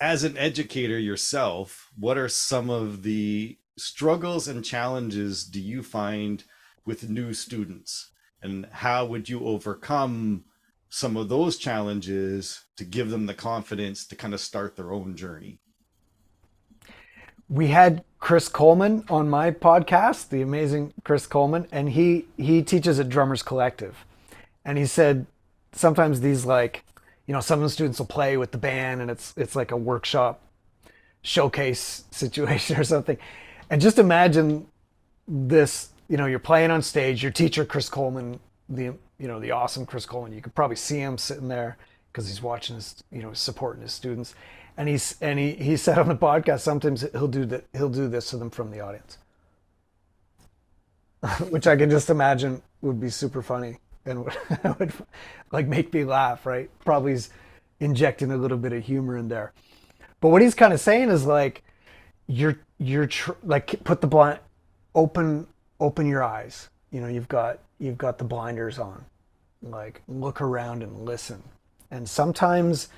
as an educator yourself, what are some of the struggles and challenges do you find with new students? And how would you overcome some of those challenges to give them the confidence to kind of start their own journey? We had Chris Coleman on my podcast, the amazing Chris Coleman, and he teaches at Drummers Collective. And he said sometimes these like, some of the students will play with the band and it's like a workshop showcase situation or something. And just imagine this, you're playing on stage, your teacher Chris Coleman, the awesome Chris Coleman, you could probably see him sitting there because he's watching his, supporting his students. And he said on the podcast sometimes he'll do this to them from the audience, which I can just imagine would be super funny and would like make me laugh, right? Probably he's injecting a little bit of humor in there. But what he's kind of saying is like like put the blind, open your eyes. You've got the blinders on. Like look around and listen. And sometimes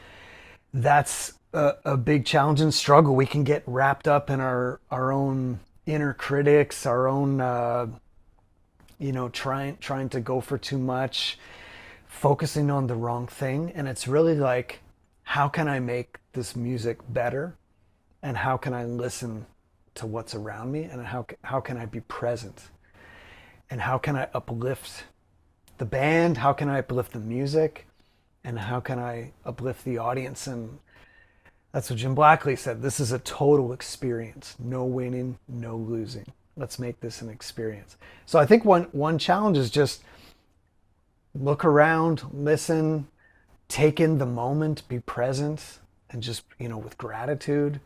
that's a big challenge and struggle. We can get wrapped up in our own inner critics, our own trying to go for too much, focusing on the wrong thing. And it's really like, how can I make this music better? And how can I listen to what's around me? And how can I be present? And how can I uplift the band? How can I uplift the music? And how can I uplift the audience? And that's what Jim Blackley said. This is a total experience. No winning, no losing. Let's make this an experience. So I think one challenge is just look around, listen, take in the moment, be present, and just, with gratitude.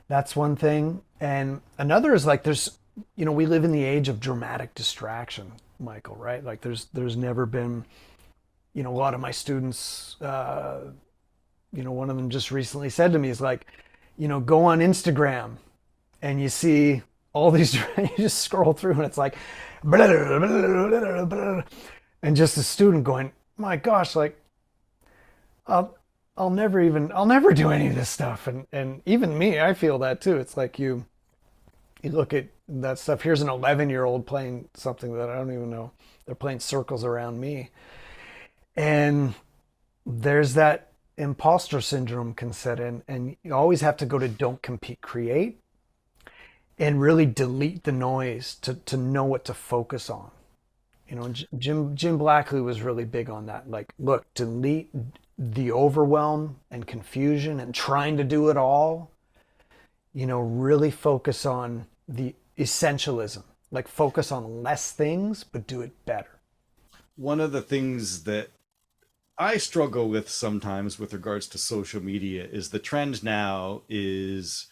That's one thing. And another is like we live in the age of dramatic distraction, Michael, right? Like there's never been, a lot of my students, one of them just recently said to me, is like, go on Instagram and you see all these, you just scroll through and it's like, blah, blah, blah, blah, and just a student going, my gosh, like, I'll never do any of this stuff. And even me, I feel that too. It's like you look at that stuff. Here's an 11-year-old playing something that I don't even know. They're playing circles around me. And there's that imposter syndrome can set in, and you always have to go to don't compete, create, and really delete the noise to know what to focus on. Jim Blackley was really big on that. Like, look, delete the overwhelm and confusion and trying to do it all. Really focus on the essentialism. Like, focus on less things, but do it better. One of the things that I struggle with sometimes with regards to social media is the trend now is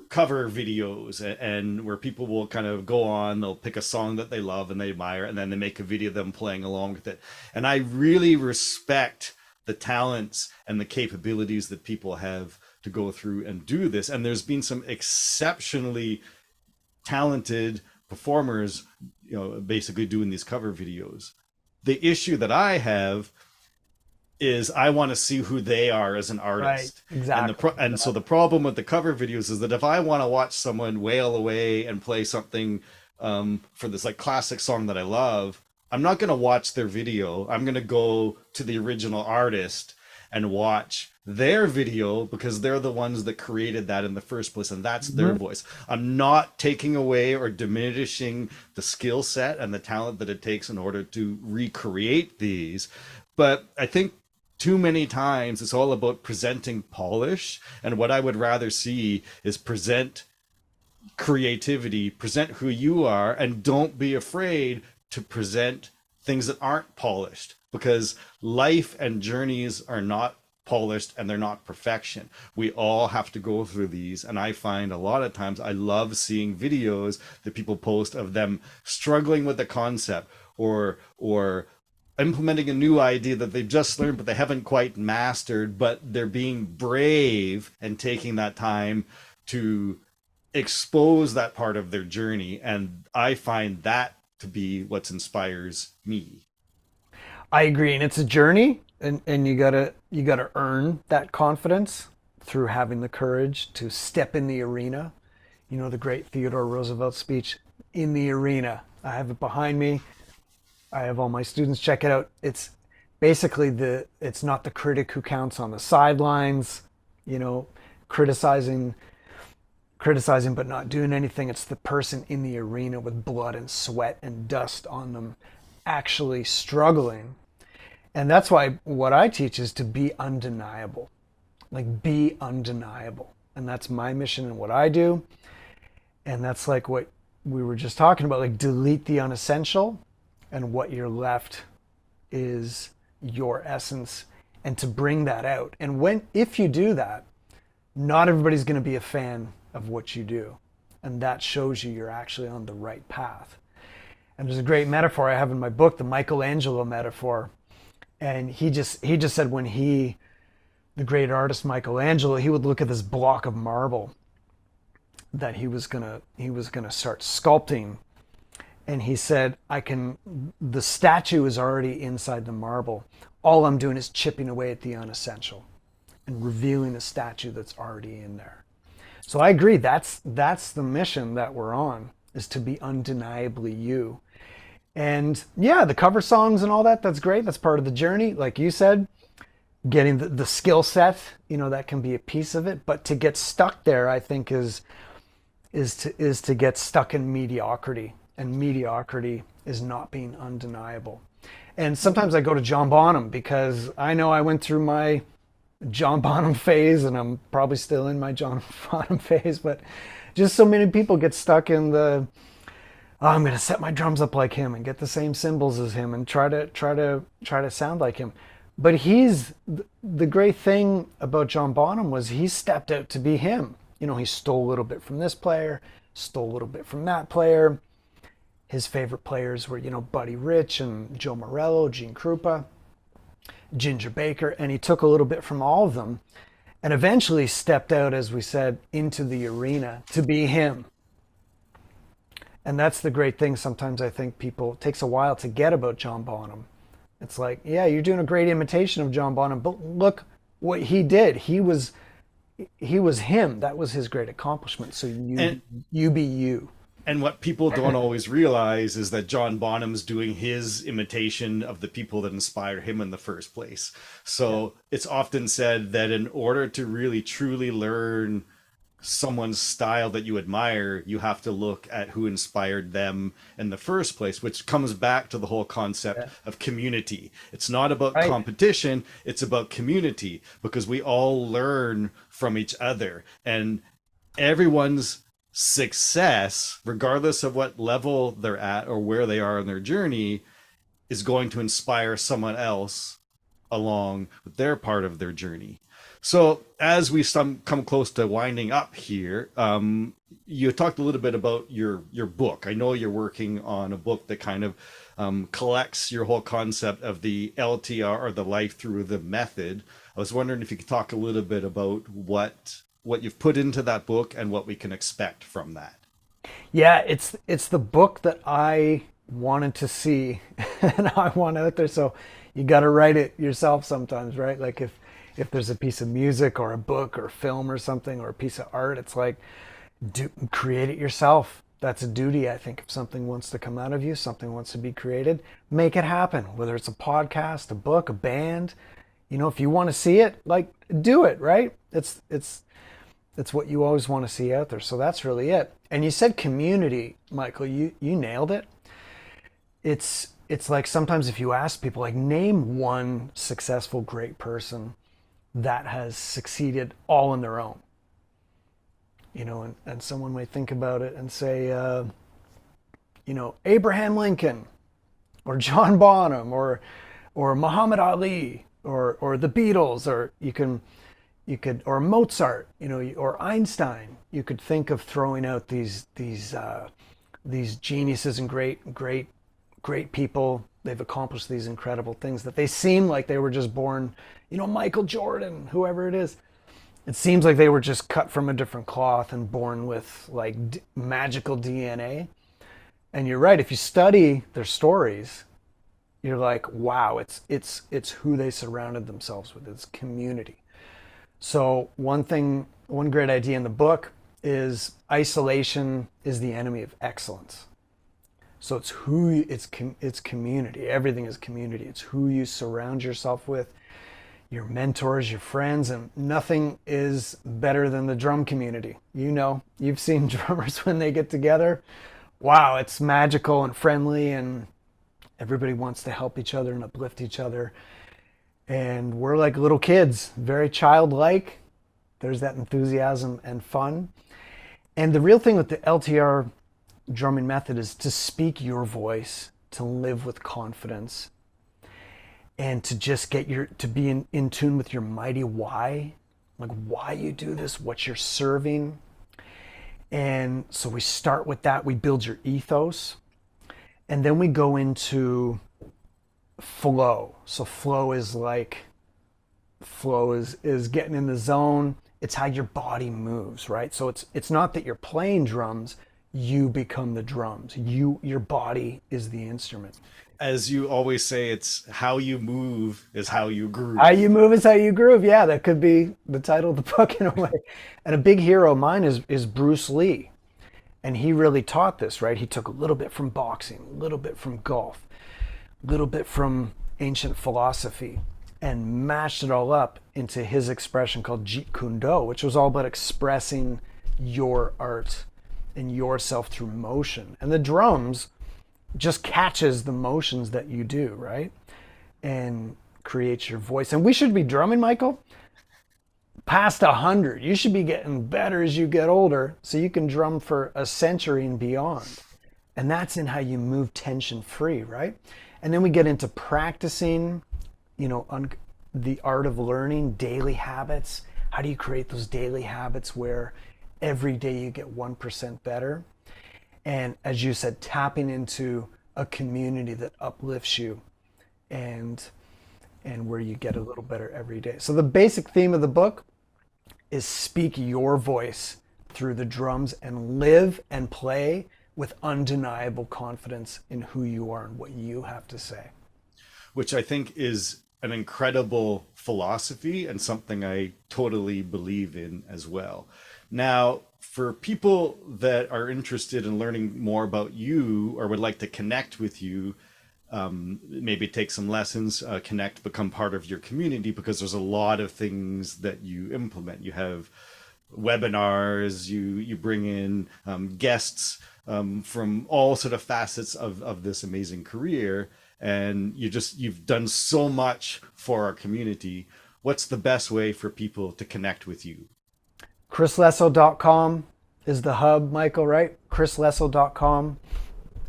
cover videos, and where people will kind of go on, they'll pick a song that they love and they admire, and then they make a video of them playing along with it. And I really respect the talents and the capabilities that people have to go through and do this. And there's been some exceptionally talented performers, basically doing these cover videos. The issue that I have is I want to see who they are as an artist. Right, exactly. And so the problem with the cover videos is that if I want to watch someone wail away and play something for this like classic song that I love, I'm not going to watch their video. I'm going to go to the original artist and watch their video because they're the ones that created that in the first place and that's their Mhm. voice. I'm not taking away or diminishing the skill set and the talent that it takes in order to recreate these. But I think too many times it's all about presenting polish. And what I would rather see is present creativity, present who you are, and don't be afraid to present things that aren't polished because life and journeys are not polished and they're not perfection. We all have to go through these. And I find a lot of times I love seeing videos that people post of them struggling with the concept or implementing a new idea that they've just learned but they haven't quite mastered, but they're being brave and taking that time to expose that part of their journey. And I find that to be what inspires me. I agree, and it's a journey, and you gotta earn that confidence through having the courage to step in the arena. You know the great Theodore Roosevelt speech, "In the arena." I have it behind me. I have all my students check it out. It's basically it's not the critic who counts on the sidelines, you know, criticizing criticizing but not doing anything. It's the person in the arena with blood and sweat and dust on them actually struggling. And that's why what I teach is to be undeniable. Like, be undeniable. And that's my mission and what I do. And that's like what we were just talking about, like delete the unessential, and what you're left is your essence, and to bring that out. And if you do that, not everybody's going to be a fan of what you do. And that shows you're actually on the right path. And there's a great metaphor I have in my book, the Michelangelo metaphor. And he just said when the great artist Michelangelo, he would look at this block of marble that he was gonna start sculpting, and he said, the statue is already inside the marble. All I'm doing is chipping away at the unessential and revealing a statue that's already in there. So I agree. That's the mission that we're on, is to be undeniably you. And yeah, the cover songs and all that, that's great. That's part of the journey. Like you said, getting the skill set, that can be a piece of it. But to get stuck there, I think is to get stuck in mediocrity. And mediocrity is not being undeniable. And sometimes I go to John Bonham because I know I went through my John Bonham phase, and I'm probably still in my John Bonham phase, but just so many people get stuck in "Oh, I'm going to set my drums up like him and get the same cymbals as him and try to sound like him." But the great thing about John Bonham was he stepped out to be him. He stole a little bit from this player, stole a little bit from that player. His favorite players were, Buddy Rich and Joe Morello, Gene Krupa, Ginger Baker, and he took a little bit from all of them and eventually stepped out, as we said, into the arena to be him. And that's the great thing. Sometimes I think it takes a while to get about John Bonham. It's like, yeah, you're doing a great imitation of John Bonham, but look what he did. He was him. That was his great accomplishment. So And you be you. and what people don't always realize is that John Bonham's doing his imitation of the people that inspired him in the first place. So it's often said that in order to really truly learn someone's style that you admire, you have to look at who inspired them in the first place, which comes back to the whole concept Yeah. of community. It's not about Right. competition, it's about community because we all learn from each other. And everyone's success, regardless of what level they're at or where they are in their journey, is going to inspire someone else along with their part of their journey. So as we come close to winding up here, you talked a little bit about your book. I know you're working on a book that kind of collects your whole concept of the LTR, or the life through the method. I was wondering if you could talk a little bit about what you've put into that book and what we can expect from that. Yeah, it's the book that I wanted to see and I want out there. So you got to write it yourself sometimes, right? Like if there's a piece of music or a book or film or something or a piece of art, it's like create it yourself. That's a duty, I think. If something wants to come out of you, something wants to be created, make it happen. Whether it's a podcast, a book, a band, if you want to see it, like, do it, right? It's what you always want to see out there. So that's really it. And you said community, Michael. You nailed it. It's like sometimes if you ask people, like, name one successful, great person that has succeeded all on their own. And someone may think about it and say, Abraham Lincoln, or John Bonham, or Muhammad Ali, or the Beatles, or or Mozart, or Einstein. You could think of throwing out these geniuses and great people. They've accomplished these incredible things that they seem like they were just born, Michael Jordan, whoever it is. It seems like they were just cut from a different cloth and born with like magical DNA. And you're right. If you study their stories, you're like, wow, it's who they surrounded themselves with. It's community. So one great idea in the book is isolation is the enemy of excellence. So it's community. Everything is community. It's who you surround yourself with, your mentors, your friends, and nothing is better than the drum community. You've seen drummers when they get together. Wow, it's magical and friendly, and everybody wants to help each other and uplift each other. And we're like little kids, very childlike. There's that enthusiasm and fun. And the real thing with the LTR drumming method is to speak your voice, to live with confidence, and to just to be in tune with your mighty why, like why you do this, what you're serving. And so we start with that. We build your ethos, and then we go into flow. So flow is getting in the zone. It's how your body moves, right? So it's not that you're playing drums, you become the drums. Your body is the instrument. As you always say, it's how you move is how you groove. How you move is how you groove. Yeah, that could be the title of the book in a way. And a big hero of mine is Bruce Lee. And he really taught this, right? He took a little bit from boxing, a little bit from golf, a little bit from ancient philosophy, and mashed it all up into his expression called Jeet Kune Do, which was all about expressing your art and yourself through motion. And the drums just catches the motions that you do, right? And creates your voice. And we should be drumming, Michael, past 100. You should be getting better as you get older so you can drum for a century and beyond. And that's in how you move tension free, right? And then we get into practicing, the art of learning, daily habits. How do you create those daily habits where every day you get 1% better? And as you said, tapping into a community that uplifts you and where you get a little better every day. So the basic theme of the book is speak your voice through the drums and live and play with undeniable confidence in who you are and what you have to say. Which I think is an incredible philosophy and something I totally believe in as well. Now, for people that are interested in learning more about you or would like to connect with you, maybe take some lessons, connect, become part of your community, because there's a lot of things that you implement. You have webinars, you bring in guests from all sort of facets of this amazing career, and you've done so much for our community. What's the best way for people to connect with you? ChrisLesso.com is the hub, Michael, right? ChrisLesso.com.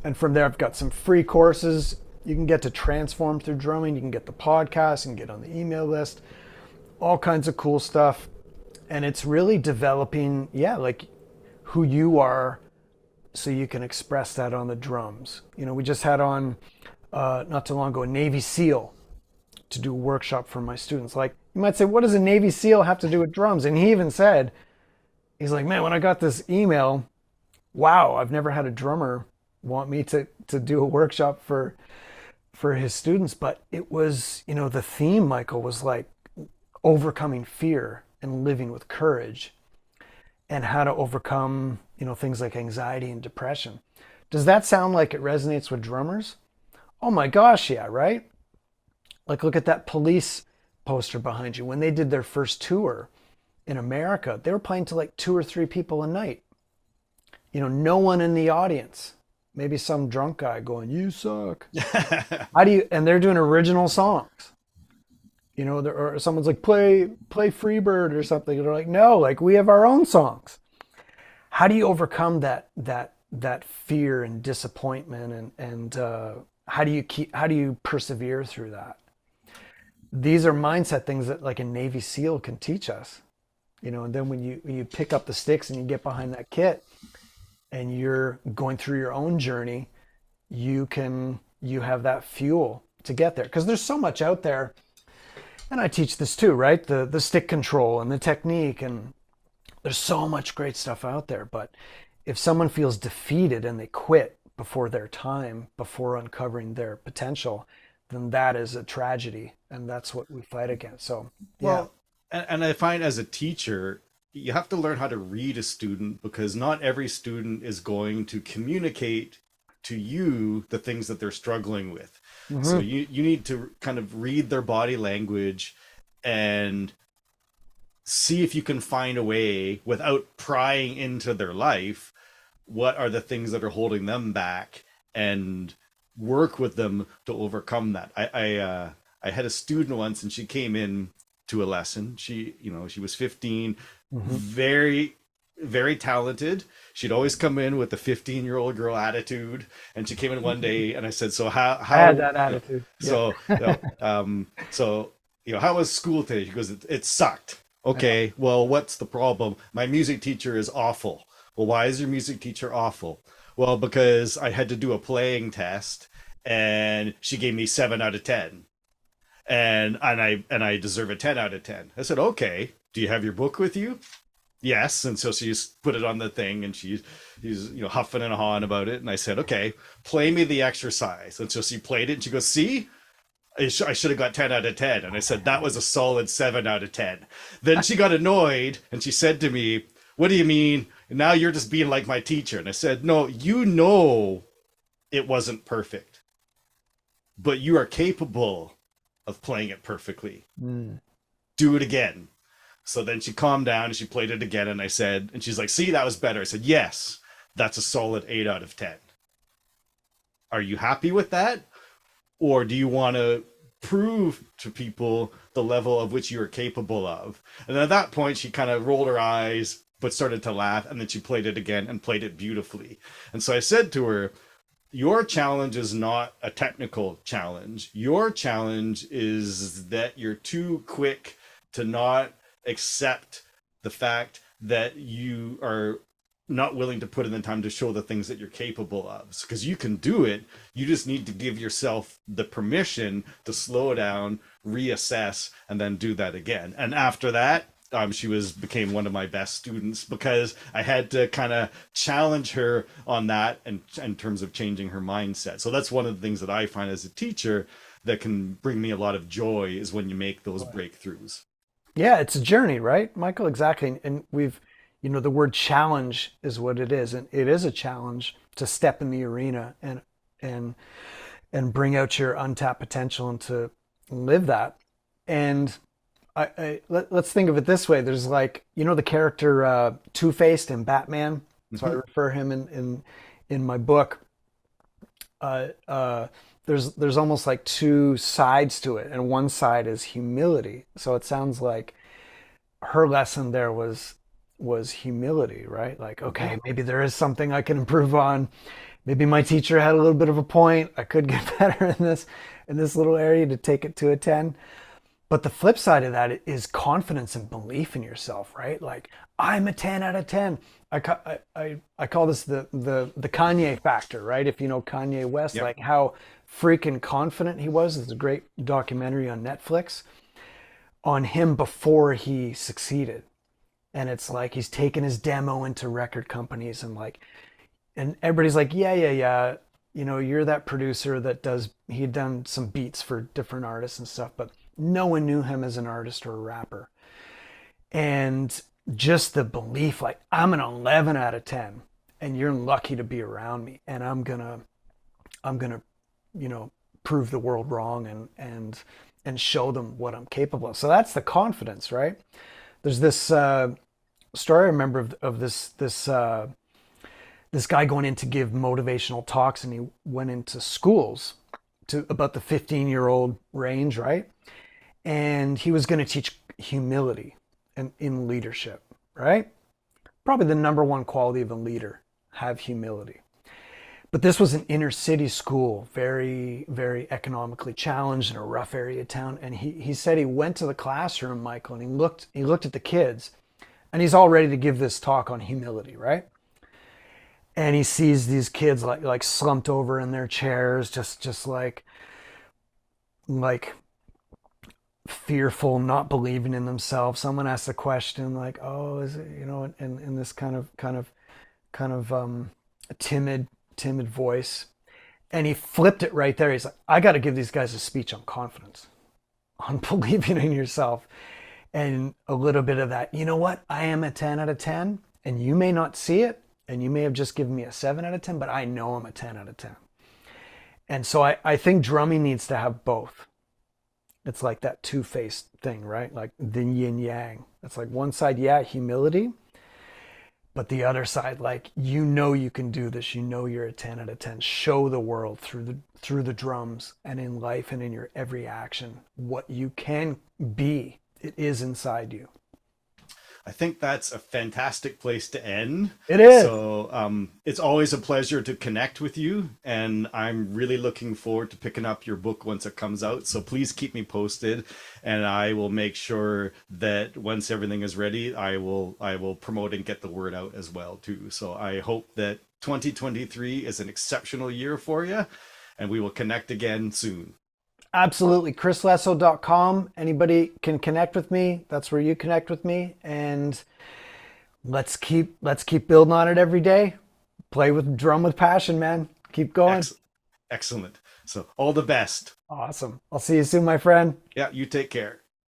And from there, I've got some free courses. You can get to transform through drumming. You can get the podcast and get on the email list. All kinds of cool stuff. And it's really developing, like who you are so you can express that on the drums. We just had on, not too long ago, a Navy SEAL to do a workshop for my students. Like, you might say, what does a Navy SEAL have to do with drums? And he even said, he's like, man, when I got this email, wow, I've never had a drummer want me to do a workshop for his students. But it was, the theme, Michael, was like overcoming fear and living with courage, and how to overcome things like anxiety and depression. Does that sound like it resonates with drummers? Oh my gosh, yeah, right? Like look at that Police poster behind you. When they did their first tour in America, they were playing to like 2 or 3 people a night. No one in the audience. Maybe some drunk guy going, "You suck." How do you? And they're doing original songs. Or someone's like, "Play Freebird" or something. And they're like, "No, like we have our own songs." How do you overcome that fear and disappointment, and how do you persevere through that? These are mindset things that like a Navy SEAL can teach us. And then when you pick up the sticks and you get behind that kit and you're going through your own journey, you have that fuel to get there, because there's so much out there. And I teach this too, right? The stick control and the technique, and there's so much great stuff out there. But if someone feels defeated and they quit before their time, before uncovering their potential, then that is a tragedy, and that's what we fight against. So yeah. Well, and I find as a teacher, you have to learn how to read a student, because not every student is going to communicate to you the things that they're struggling with. So Mm-hmm. you need to kind of read their body language and see if you can find a way, without prying into their life, what are the things that are holding them back, and work with them to overcome that. I had a student once, and she came in to a lesson. She was 15, Mm-hmm. very very talented. She'd always come in with the 15-year-old girl attitude, and she came in one day, and I said, "So I had how that attitude. Yeah. so how was school today?" She goes, "It sucked." I know. Okay, well, what's the problem? My music teacher is awful. Well, why is your music teacher awful? Well, because I had to do a playing test, and she gave me 7 out of 10, and I deserve a 10 out of 10. I said, "Okay, do you have your book with you?" Yes. And so she's put it on the thing, and he's huffing and hawing about it. And I said, "Okay, play me the exercise." And so she played it, and she goes, "See, I should have got 10 out of 10." And I said, "That was a solid 7 out of 10." Then she got annoyed, and she said to me, "What do you mean? Now you're just being like my teacher." And I said, "No, it wasn't perfect, but you are capable of playing it perfectly. Mm. Do it again." So then she calmed down, and she played it again. And I said, and she's like, "See, that was better." I said, "Yes, that's a solid 8 out of 10. Are you happy with that? Or do you want to prove to people the level of which you are capable of?" And at that point, she kind of rolled her eyes, but started to laugh. And then she played it again, and played it beautifully. And so I said to her, "Your challenge is not a technical challenge. Your challenge is that you're too quick to not accept the fact that you are not willing to put in the time to show the things that you're capable of. Because you can do it. You just need to give yourself the permission to slow down, reassess, and then do that again." And after that, she became one of my best students, because I had to kind of challenge her on that, and in terms of changing her mindset. So that's one of the things that I find as a teacher that can bring me a lot of joy, is when you make those breakthroughs. Yeah, it's a journey, right, Michael? Exactly. And the word challenge is what it is, and it is a challenge to step in the arena and and bring out your untapped potential and to live that. And let's think of it this way: there's like the character Two-Faced in Batman. So I Mm-hmm. refer him in my book. Uh, uh, there's almost like two sides to it, and one side is humility. So it sounds like her lesson there was humility, right? Like, Mm-hmm. okay, maybe there is something I can improve on. Maybe my teacher had a little bit of a point. I could get better in this little area to take it to a 10. But the flip side of that is confidence and belief in yourself, right? Like, I'm a 10 out of 10. I call this the Kanye factor, right? If you know Kanye West, Yep. like how freaking confident he was. There's a great documentary on Netflix on him before he succeeded. And it's like he's taken his demo into record companies, and everybody's like, yeah, yeah, yeah. You're that producer that he'd done some beats for different artists and stuff, but no one knew him as an artist or a rapper. And just the belief, like, I'm an 11 out of 10. and you're lucky to be around me, and I'm gonna, you know, prove the world wrong and show them what I'm capable of. So that's the confidence, right? There's this story I remember of this guy going in to give motivational talks, and he went into schools to about the 15-year-old range, right? And he was going to teach humility in leadership, right? Probably the number one quality of a leader, have humility. But this was an inner city school, very, very economically challenged in a rough area of town. And he said he went to the classroom, Michael, and he looked at the kids, and he's all ready to give this talk on humility, right? And he sees these kids like slumped over in their chairs, just like fearful, not believing in themselves. Someone asked a question like, "Oh, is it, you know?" In this kind of timid voice, and he flipped it right there. He's like, "I got to give these guys a speech on confidence, on believing in yourself, and a little bit of that. You know what? I am a 10 out of 10, and you may not see it, and you may have just given me a 7 out of 10, but I know I'm a 10 out of 10." And so I think drumming needs to have both. It's like that two-faced thing, right? Like the yin yang. It's like one side, yeah, humility, but the other side, like, you know, you can do this. You know you're a 10 out of 10. Show the world through the drums and in life and in your every action what you can be. It is inside you. I think that's a fantastic place to end. It is. So it's always a pleasure to connect with you, and I'm really looking forward to picking up your book once it comes out. So please keep me posted, and I will make sure that once everything is ready, I will promote and get the word out as well too. So I hope that 2023 is an exceptional year for you, and we will connect again soon. Absolutely. ChrisLesso.com. Anybody can connect with me. That's where you connect with me. And let's keep building on it every day. Play with drum with passion, man. Keep going. Excellent. So all the best. Awesome. I'll see you soon, my friend. Yeah, you take care.